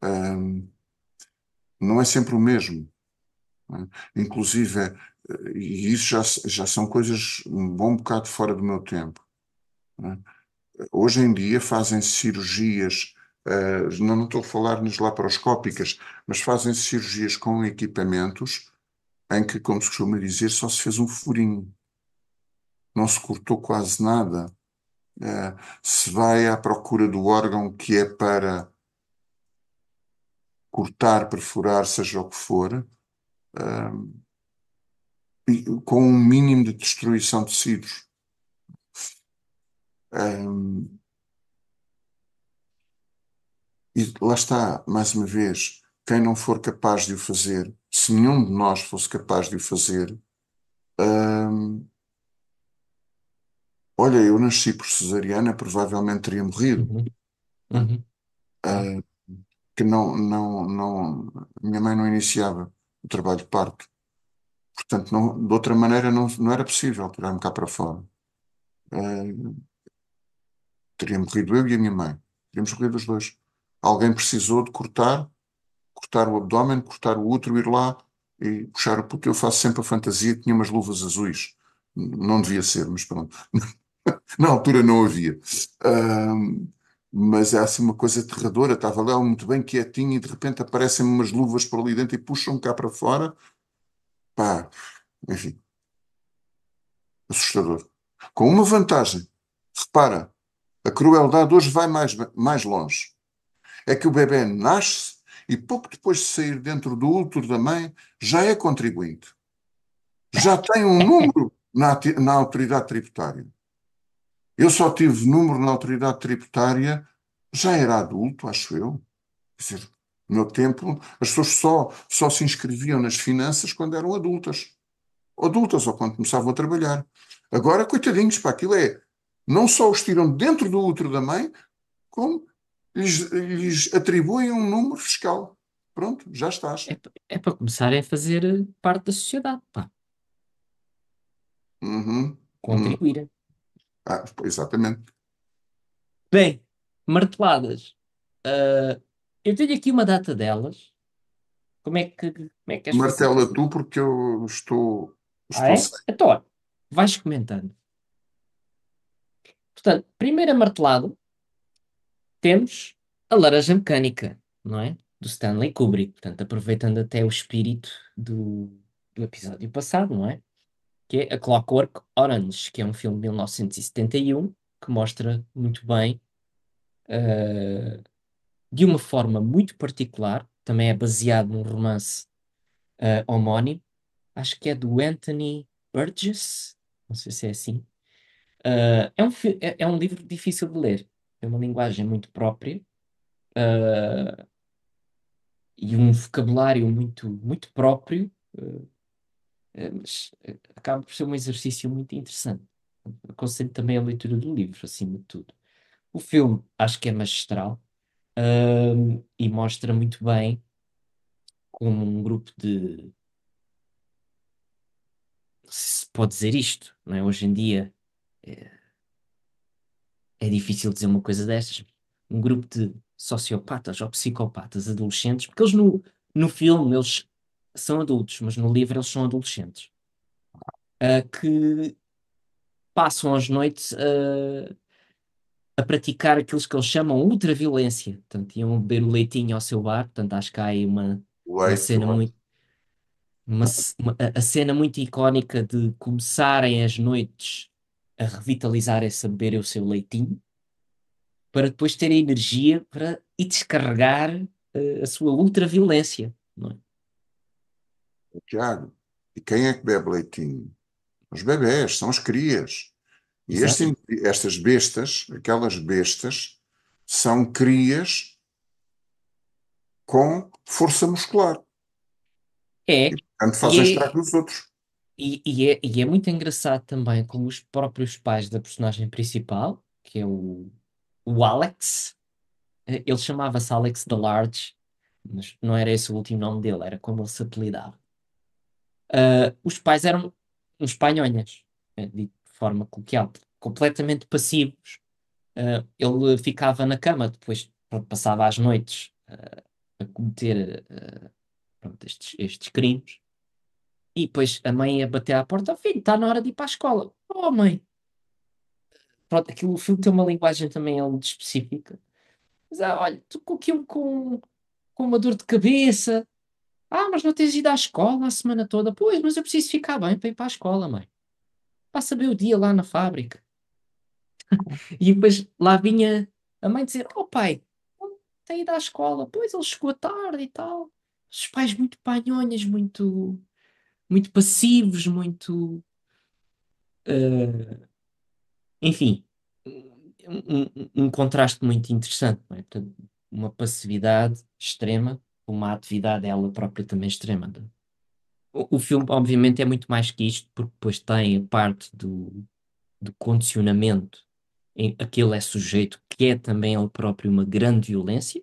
um, não é sempre o mesmo. Não é? Inclusive, e isso já são coisas um bom bocado fora do meu tempo. Não é? Hoje em dia fazem cirurgias, não estou a falar nas laparoscópicas, mas fazem cirurgias com equipamentos em que, como se costuma dizer, só se fez um furinho, não se cortou quase nada. Se vai à procura do órgão que é para cortar, perfurar, seja o que for, e com um mínimo de destruição de tecidos. Um, e lá está, mais uma vez, quem não for capaz de o fazer, se nenhum de nós fosse capaz de o fazer, hum, olha, eu nasci por cesariana, provavelmente teria morrido. Uhum, Né? uhum, claro. Ah, que a minha mãe não iniciava o trabalho de parto. Portanto, de outra maneira não era possível tirar-me cá para fora. Ah, teria morrido eu e a minha mãe. Teríamos morrido os dois. Alguém precisou de cortar o abdômen, cortar o útero, ir lá e puxar, porque eu faço sempre a fantasia que tinha umas luvas azuis. Não devia ser, mas pronto. Na altura não havia. Ahm, mas é assim uma coisa aterradora. Estava lá muito bem quietinho e de repente aparecem umas luvas por ali dentro e puxam cá para fora. Pá, enfim, assustador. Com uma vantagem. Repara, a crueldade hoje vai mais longe. É que o bebê nasce e pouco depois de sair dentro do útero da mãe já é contribuinte. Já tem um número na autoridade tributária. Eu só tive número na autoridade tributária, já era adulto, acho eu. Quer dizer, no meu tempo, as pessoas só se inscreviam nas finanças quando eram adultas. Adultas, ou quando começavam a trabalhar. Agora, coitadinhos, para aquilo é. Não só os tiram dentro do útero da mãe, como lhes atribuem um número fiscal. Pronto, já estás. É para começarem a fazer parte da sociedade, pá. Uhum, uhum. Contribuírem. Exatamente. Bem, marteladas. Ah, eu tenho aqui uma data delas. Como é que queres fazer? Martela tu, porque eu Ah, estou é? sem. Então, olha, vais comentando. Portanto, primeira martelado, temos a Laranja Mecânica, não é? Do Stanley Kubrick. Portanto, aproveitando até o espírito do episódio passado, não é? Que é A Clockwork Orange, que é um filme de 1971 que mostra muito bem, eh, de uma forma muito particular, também é baseado num romance homónimo, acho que é do Anthony Burgess, não sei se é assim. É um livro difícil de ler, é uma linguagem muito própria, e um vocabulário muito, muito próprio, mas acaba por ser um exercício muito interessante. Aconselho também a leitura do livro, acima de tudo. O filme acho que é magistral, e mostra muito bem como um grupo de. Se pode dizer isto, não é? Hoje em dia é, é difícil dizer uma coisa destas. Um grupo de sociopatas ou psicopatas adolescentes, porque eles no filme eles são adultos, mas no livro eles são adolescentes, que passam as noites a praticar aquilo que eles chamam ultraviolência. Portanto, iam beber o leitinho ao seu bar. Portanto, acho que há aí uma Leite, cena muito. A cena muito icónica de começarem as noites a revitalizarem-se a beberem o seu leitinho para depois terem energia para ir descarregar a sua ultraviolência, não é? Tiago. E quem é que bebe leitinho? Os bebés, são as crias. E Exato. estas bestas, aquelas bestas, são crias com força muscular. É, E, portanto, e fazem é, estrago nos outros. e é muito engraçado também como os próprios pais da personagem principal, que é o Alex, ele chamava-se Alex the Large, mas não era esse o último nome dele, era como ele se apelidava. Os pais eram uns panhonhas, dito de forma coloquial, completamente passivos. Ele ficava na cama, depois pronto, passava as noites a cometer pronto, estes crimes. E depois a mãe ia bater à porta: "Oh, filho, está na hora de ir para a escola." "Oh, mãe." Pronto, aquilo, o filme tem uma linguagem também muito específica. Mas, olha, estou com uma dor de cabeça. Mas não tens ido à escola a semana toda?" "Pois, mas eu preciso ficar bem para ir para a escola, mãe. Passa bem o dia lá na fábrica." E depois lá vinha a mãe dizer: "Oh, pai, não tem ido à escola." "Pois, ele chegou tarde e tal." Os pais muito panhonhas, muito passivos, muito. eh, Enfim, um contraste muito interessante, não é? Portanto, uma passividade extrema, uma atividade ela própria também extrema. O filme, obviamente, é muito mais que isto, porque depois tem a parte do condicionamento em que aquele é sujeito, que é também ele próprio uma grande violência,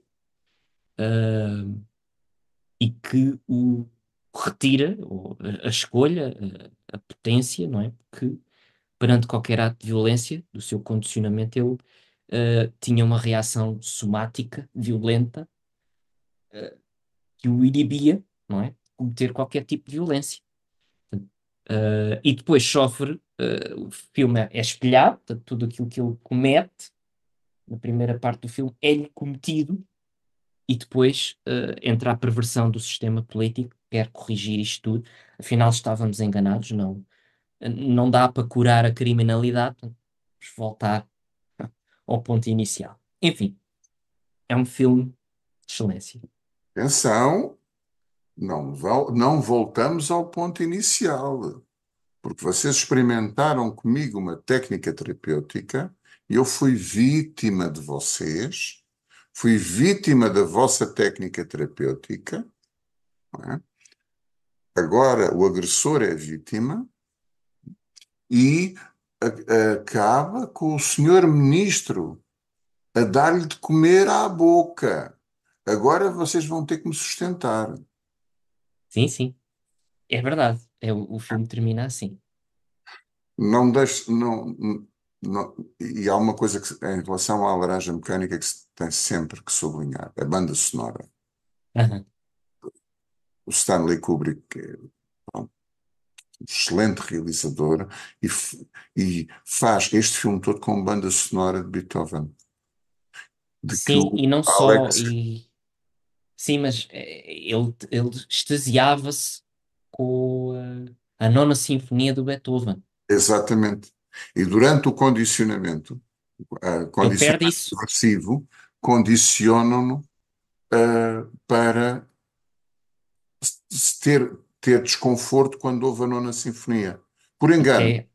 ah, e que o retira, ou a escolha, a potência, não é? Porque perante qualquer ato de violência, do seu condicionamento, ele tinha uma reação somática, violenta, que o inibia, não é? Cometer qualquer tipo de violência. E depois sofre, o filme é espelhado, portanto, tudo aquilo que ele comete, na primeira parte do filme, é-lhe cometido, e depois entra a perversão do sistema político, que quer corrigir isto tudo. Afinal, estávamos enganados, não dá para curar a criminalidade, portanto, vamos voltar ao ponto inicial. Enfim, é um filme de excelência. Atenção, não voltamos ao ponto inicial, porque vocês experimentaram comigo uma técnica terapêutica e eu fui vítima de vocês, fui vítima da vossa técnica terapêutica, não é? Agora o agressor é vítima e acaba com o senhor ministro a dar-lhe de comer à boca. Agora vocês vão ter que me sustentar. Sim, sim, é verdade. O filme termina assim. Não deixe, não, e há uma coisa em relação à Laranja Mecânica que se tem sempre que sublinhar, a banda sonora. Aham. O Stanley Kubrick, que é pronto, um excelente realizador, e faz este filme todo com banda sonora de Beethoven, de que Sim, o e não só. Alex, Sim, mas ele extasiava-se com a nona sinfonia do Beethoven. exatamente, e durante o condicionamento, Ele perde condicionamento isso. reversivo, condicionam-no para ter desconforto quando houve a nona sinfonia. Por engano.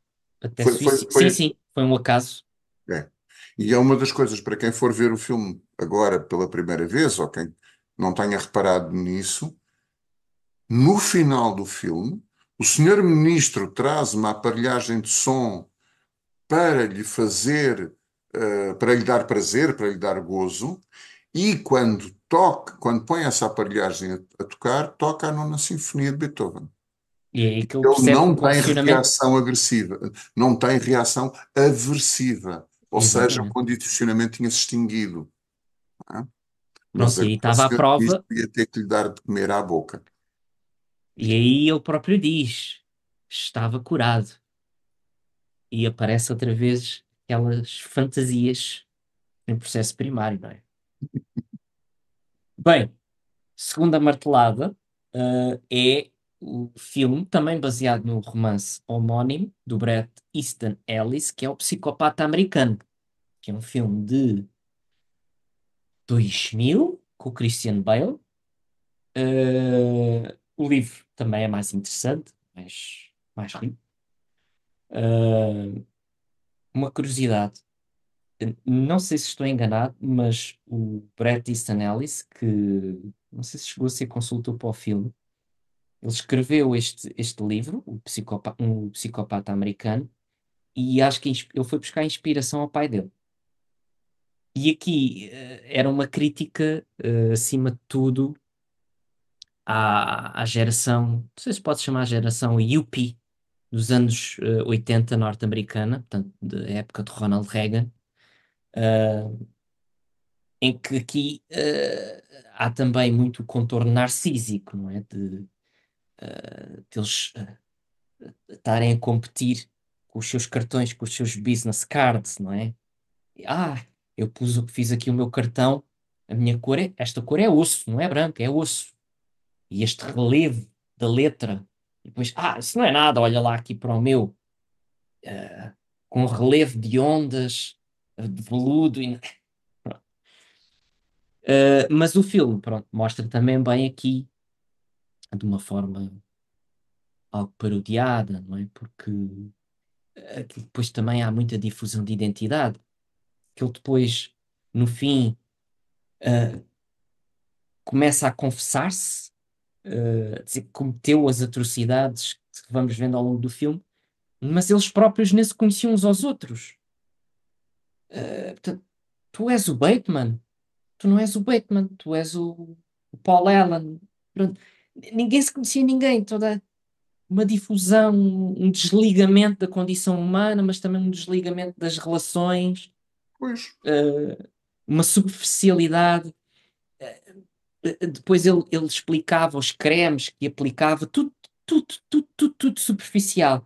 Até Foi, foi, suicídio. Sim, foi, sim, foi um acaso. é. E é uma das coisas, para quem for ver o filme agora pela primeira vez, ou quem não tenha reparado nisso, no final do filme, O senhor ministro traz uma aparelhagem de som para lhe fazer, para lhe dar prazer, para lhe dar gozo, e quando toca, quando põe essa aparelhagem a tocar, toca a Nona Sinfonia de Beethoven. E é aí que ele Ele percebe que o não tem condicionamento. reação agressiva, não tem reação aversiva, ou seja, o Exatamente. condicionamento tinha se extinguido. Não é? Mas Pronto, e agora aí o estava à senhor prova, ministro ia ter que lhe dar de comer à boca. e aí ele próprio diz: estava curado. E aparece outra vez aquelas fantasias em processo primário, não é? Bem, segunda martelada, é o filme, também baseado no romance homónimo do Bret Easton Ellis, que é o Psicopata Americano, que é um filme de 2000, com o Christian Bale. O livro também é mais interessante, mais rico. Uh, uma curiosidade, não sei se estou enganado, mas o Bret Easton Ellis, que não sei se chegou a ser consultor para o filme, ele escreveu este livro, um psicopata americano, e acho que ele foi buscar inspiração ao pai dele. E aqui era uma crítica, acima de tudo, à geração, não sei se pode chamar a geração Yuppie, dos anos 80 norte-americana, portanto, da época de Ronald Reagan, eh, em que aqui há também muito o contorno narcísico, não é? De eles estarem a competir com os seus cartões, com os seus business cards, não é? Ah, fiz aqui o meu cartão, a minha cor esta cor é osso, não é branco, é osso. E este relevo da letra, e depois, isso não é nada, olha lá aqui para o meu, eh, com relevo de ondas, de veludo. Mas o filme, pronto, mostra também bem aqui, de uma forma algo parodiada, não é? Porque aqui depois também há muita difusão de identidade, que ele depois, no fim, uh, começa a confessar-se, a dizer que cometeu as atrocidades que vamos vendo ao longo do filme, mas eles próprios nem se conheciam uns aos outros. Portanto, tu és o Bateman, tu não és o Bateman, tu és o Paul Allen. Pronto. Ninguém se conhecia ninguém, toda uma difusão, um desligamento da condição humana, mas também um desligamento das relações, Pois, uma superficialidade. Depois ele explicava os cremes que aplicava, tudo superficial.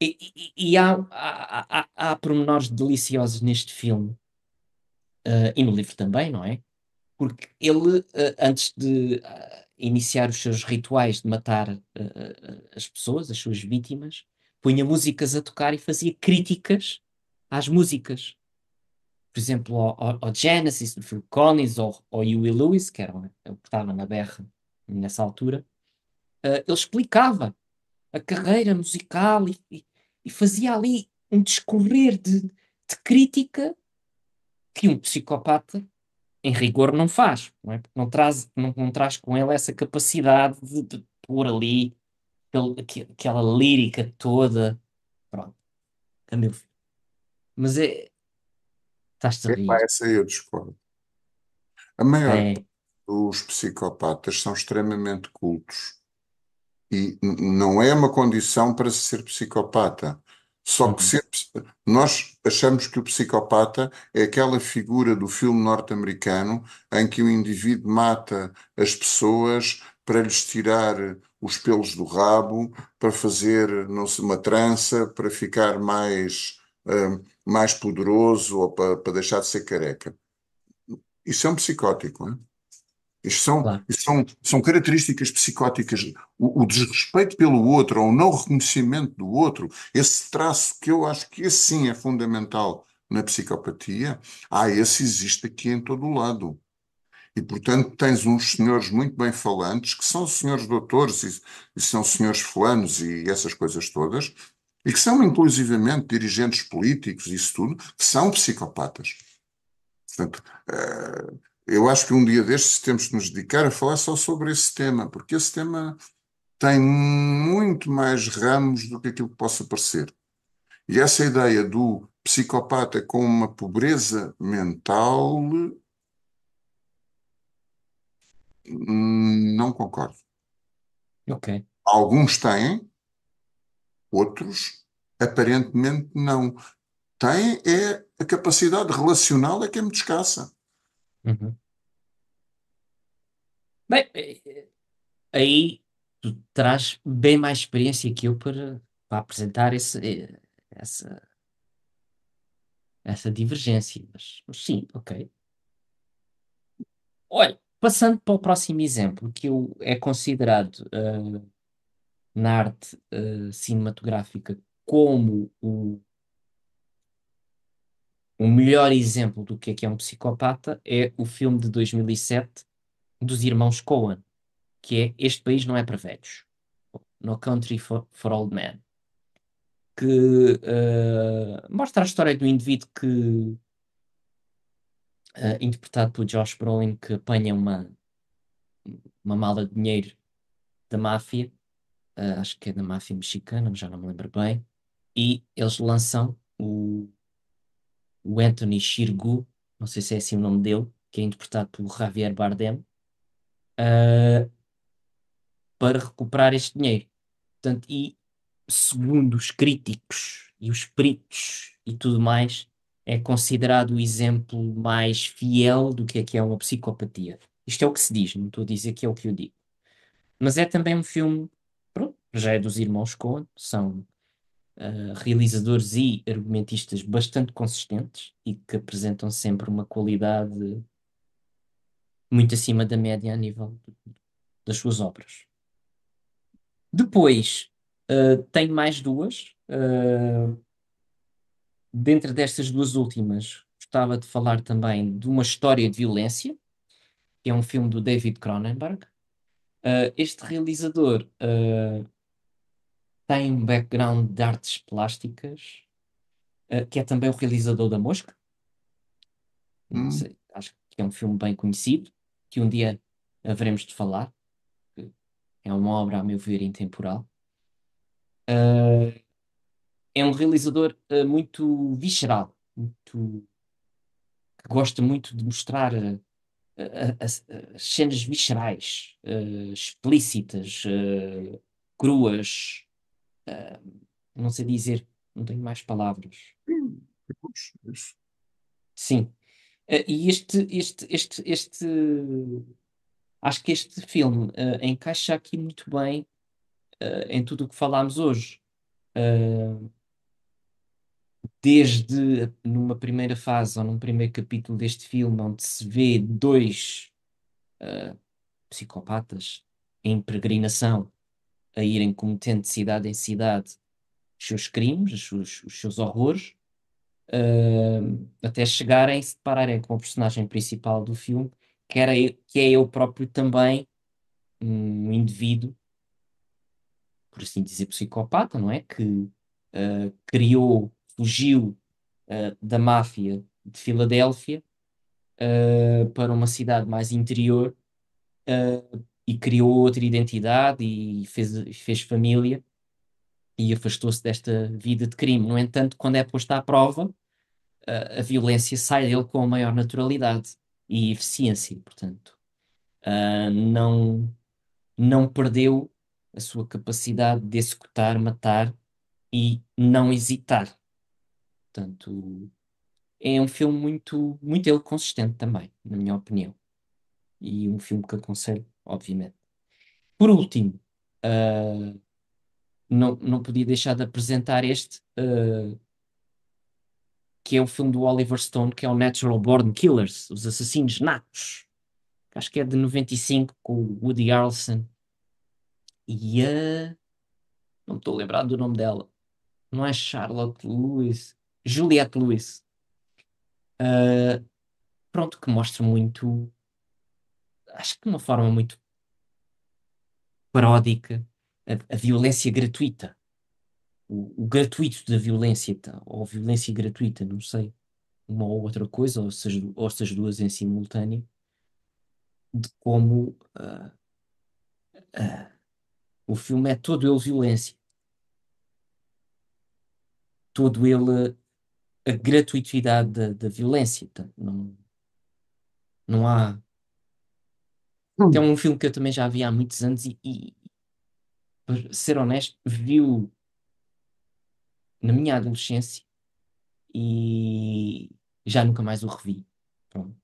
E há pormenores deliciosos neste filme, e no livro também, não é? Porque ele, antes de iniciar os seus rituais de matar as pessoas, as suas vítimas, punha músicas a tocar e fazia críticas às músicas. Por exemplo, ao Genesis, do Phil Collins, ou ao Huey Lewis, que era o que estava na berra nessa altura. Ele explicava a carreira musical e fazia ali um discorrer de crítica que um psicopata em rigor não faz, não é? Porque não traz com ele essa capacidade de pôr ali aquela lírica toda. Pronto, a meu ver. Mas estás-te a epá, rir. essa aí eu discordo. A maior É. parte dos psicopatas são extremamente cultos. E não é uma condição para se ser psicopata. Só que Uhum. nós achamos que o psicopata é aquela figura do filme norte-americano em que o indivíduo mata as pessoas para lhes tirar os pelos do rabo, para fazer, não sei, uma trança, para ficar mais poderoso ou para deixar de ser careca. Isso é um psicótico, não é? Claro. Isto são características psicóticas. O desrespeito pelo outro, ou o não reconhecimento do outro, esse traço que eu acho que esse sim é fundamental na psicopatia, esse existe aqui em todo o lado. E, portanto, tens uns senhores muito bem falantes, que são senhores doutores e são senhores fulanos e essas coisas todas, e que são inclusivamente dirigentes políticos, isso tudo, que são psicopatas. Portanto, eu acho que um dia destes temos de nos dedicar a falar só sobre esse tema, porque esse tema tem muito mais ramos do que aquilo que possa parecer. E essa ideia do psicopata com uma pobreza mental, não concordo. Ok. Alguns têm, outros aparentemente não. Têm é a capacidade relacional é que é muito escassa. Uhum. Bem, aí tu traz bem mais experiência que eu para apresentar essa, essa divergência. Mas sim, ok. Olha, passando para o próximo exemplo, que é considerado na arte cinematográfica como o melhor exemplo do que é um psicopata, é o filme de 2007 dos irmãos Coen, que é Este País Não É para Velhos, No Country for Old Men, que mostra a história do indivíduo que, interpretado por Josh Brolin, que apanha uma mala de dinheiro da máfia, acho que é da máfia mexicana, mas já não me lembro bem, e eles lançam o Anthony Xirgu, não sei se é assim o nome dele, que é interpretado por Javier Bardem, uh, para recuperar este dinheiro. Portanto, e segundo os críticos e os peritos e tudo mais, é considerado o exemplo mais fiel do que é uma psicopatia. Isto é o que se diz, não estou a dizer que é o que eu digo. Mas é também um filme, pronto, já é dos irmãos Coen, são realizadores e argumentistas bastante consistentes e que apresentam sempre uma qualidade muito acima da média a nível das suas obras. Depois, tenho mais duas. Dentro destas duas últimas, gostava de falar também de Uma História de Violência, que é um filme do David Cronenberg. Este realizador tem um background de artes plásticas, que é também o realizador da Mosca. Não Hum, sei, acho que é um filme bem conhecido, que um dia haveremos de falar. Que é uma obra, a meu ver, intemporal. Uh, É um realizador muito visceral, que gosta muito de mostrar as cenas viscerais, explícitas, cruas, não sei dizer, não tenho mais palavras. pois, isso. Sim. E acho que este filme encaixa aqui muito bem em tudo o que falámos hoje. Uh, Desde numa primeira fase ou num primeiro capítulo deste filme, onde se vê dois psicopatas em peregrinação a irem cometendo de cidade em cidade os seus crimes, os seus horrores, até chegarem a se depararem com o personagem principal do filme, que é ele próprio também um indivíduo, por assim dizer, psicopata, não é? Que fugiu da máfia de Filadélfia para uma cidade mais interior e criou outra identidade e fez família e afastou-se desta vida de crime. No entanto, quando é posta à prova, a violência sai dele com a maior naturalidade e eficiência. Portanto, não perdeu a sua capacidade de executar, matar e não hesitar. Portanto, é um filme muito ele consistente também, na minha opinião. E um filme que aconselho, obviamente. Por último, não podia deixar de apresentar este, que é o filme do Oliver Stone, que é o Natural Born Killers, Os Assassinos Natos. Acho que é de 95, com o Woody Harrelson e a... Não me estou a lembrar do nome dela. Não é Charlotte Lewis. Juliette Lewis. Pronto, que mostra muito... Acho que de uma forma muito paródica a violência gratuita. O gratuito da violência, tá? Ou violência gratuita, não sei. Uma ou outra coisa, ou se as duas em simultâneo, de como O filme é todo ele violência, todo ele a gratuitidade da violência. Portanto, não há. Tem Hum. um filme que eu também já vi há muitos anos para ser honesto, viu na minha adolescência e já nunca mais o revi. Pronto.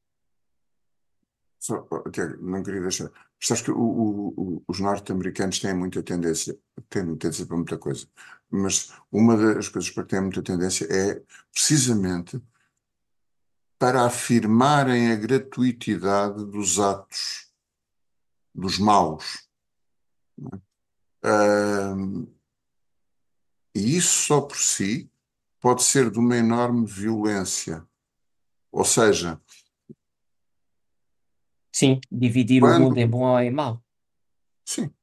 Tiago, não queria deixar. Sabes que os norte-americanos têm muita tendência para muita coisa. Mas uma das coisas para que têm muita tendência é precisamente para afirmarem a gratuitidade dos atos, dos maus. Ahm, e isso só por si pode ser de uma enorme violência. Ou seja, Sim, dividir o mundo em quando, bom ou em mau. sim,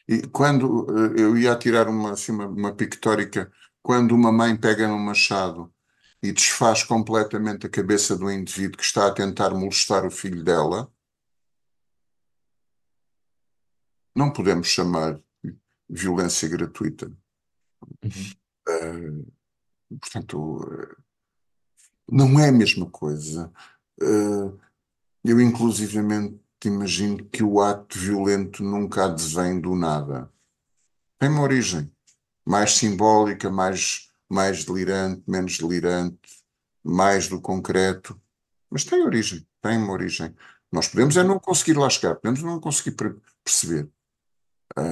e quando eu ia atirar uma pictórica, quando uma mãe pega num machado e desfaz completamente a cabeça do indivíduo que está a tentar molestar o filho dela, não podemos chamar violência gratuita. Uhum. Eh, Portanto, não é a mesma coisa. Eh, eu, inclusivamente, imagino que o ato violento nunca advém do nada. Tem uma origem mais simbólica, mais delirante, menos delirante, mais do concreto, mas tem origem, tem uma origem. Nós podemos é Uhum. não conseguir lá chegar, podemos não conseguir perceber. Ah,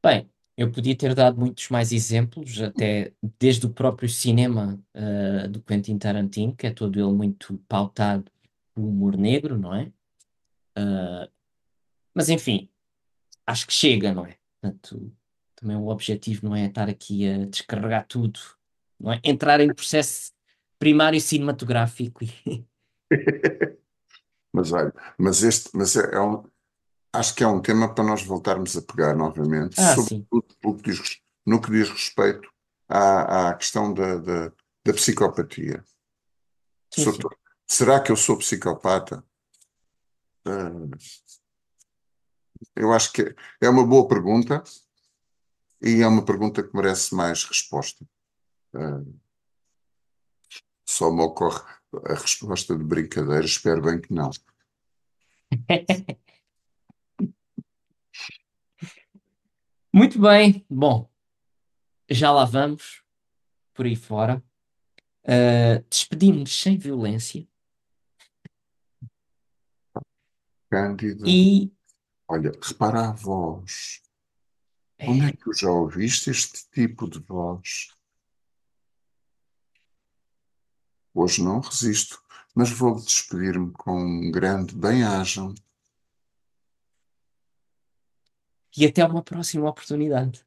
Bem, eu podia ter dado muitos mais exemplos, até desde o próprio cinema, do Quentin Tarantino, que é todo ele muito pautado pelo humor negro, não é? Mas enfim, acho que chega, não é? Portanto, também o objetivo não é estar aqui a descarregar tudo, não é? Entrar em processo primário cinematográfico. mas olha, acho que é um tema para nós voltarmos a pegar novamente, Ah, sim, sobretudo no que diz respeito à questão da psicopatia. sim, sim. Será que eu sou psicopata? Ah, eu acho que é uma boa pergunta e é uma pergunta que merece mais resposta. Ah, só me ocorre a resposta de brincadeira, espero bem que não. Muito bem, bom, já lá vamos, por aí fora. Despedimos sem violência Cândida, e olha, repara a voz. Onde é eh, que tu já ouviste este tipo de voz? Hoje não resisto, mas vou despedir-me com um grande bem-ajam. e até uma próxima oportunidade.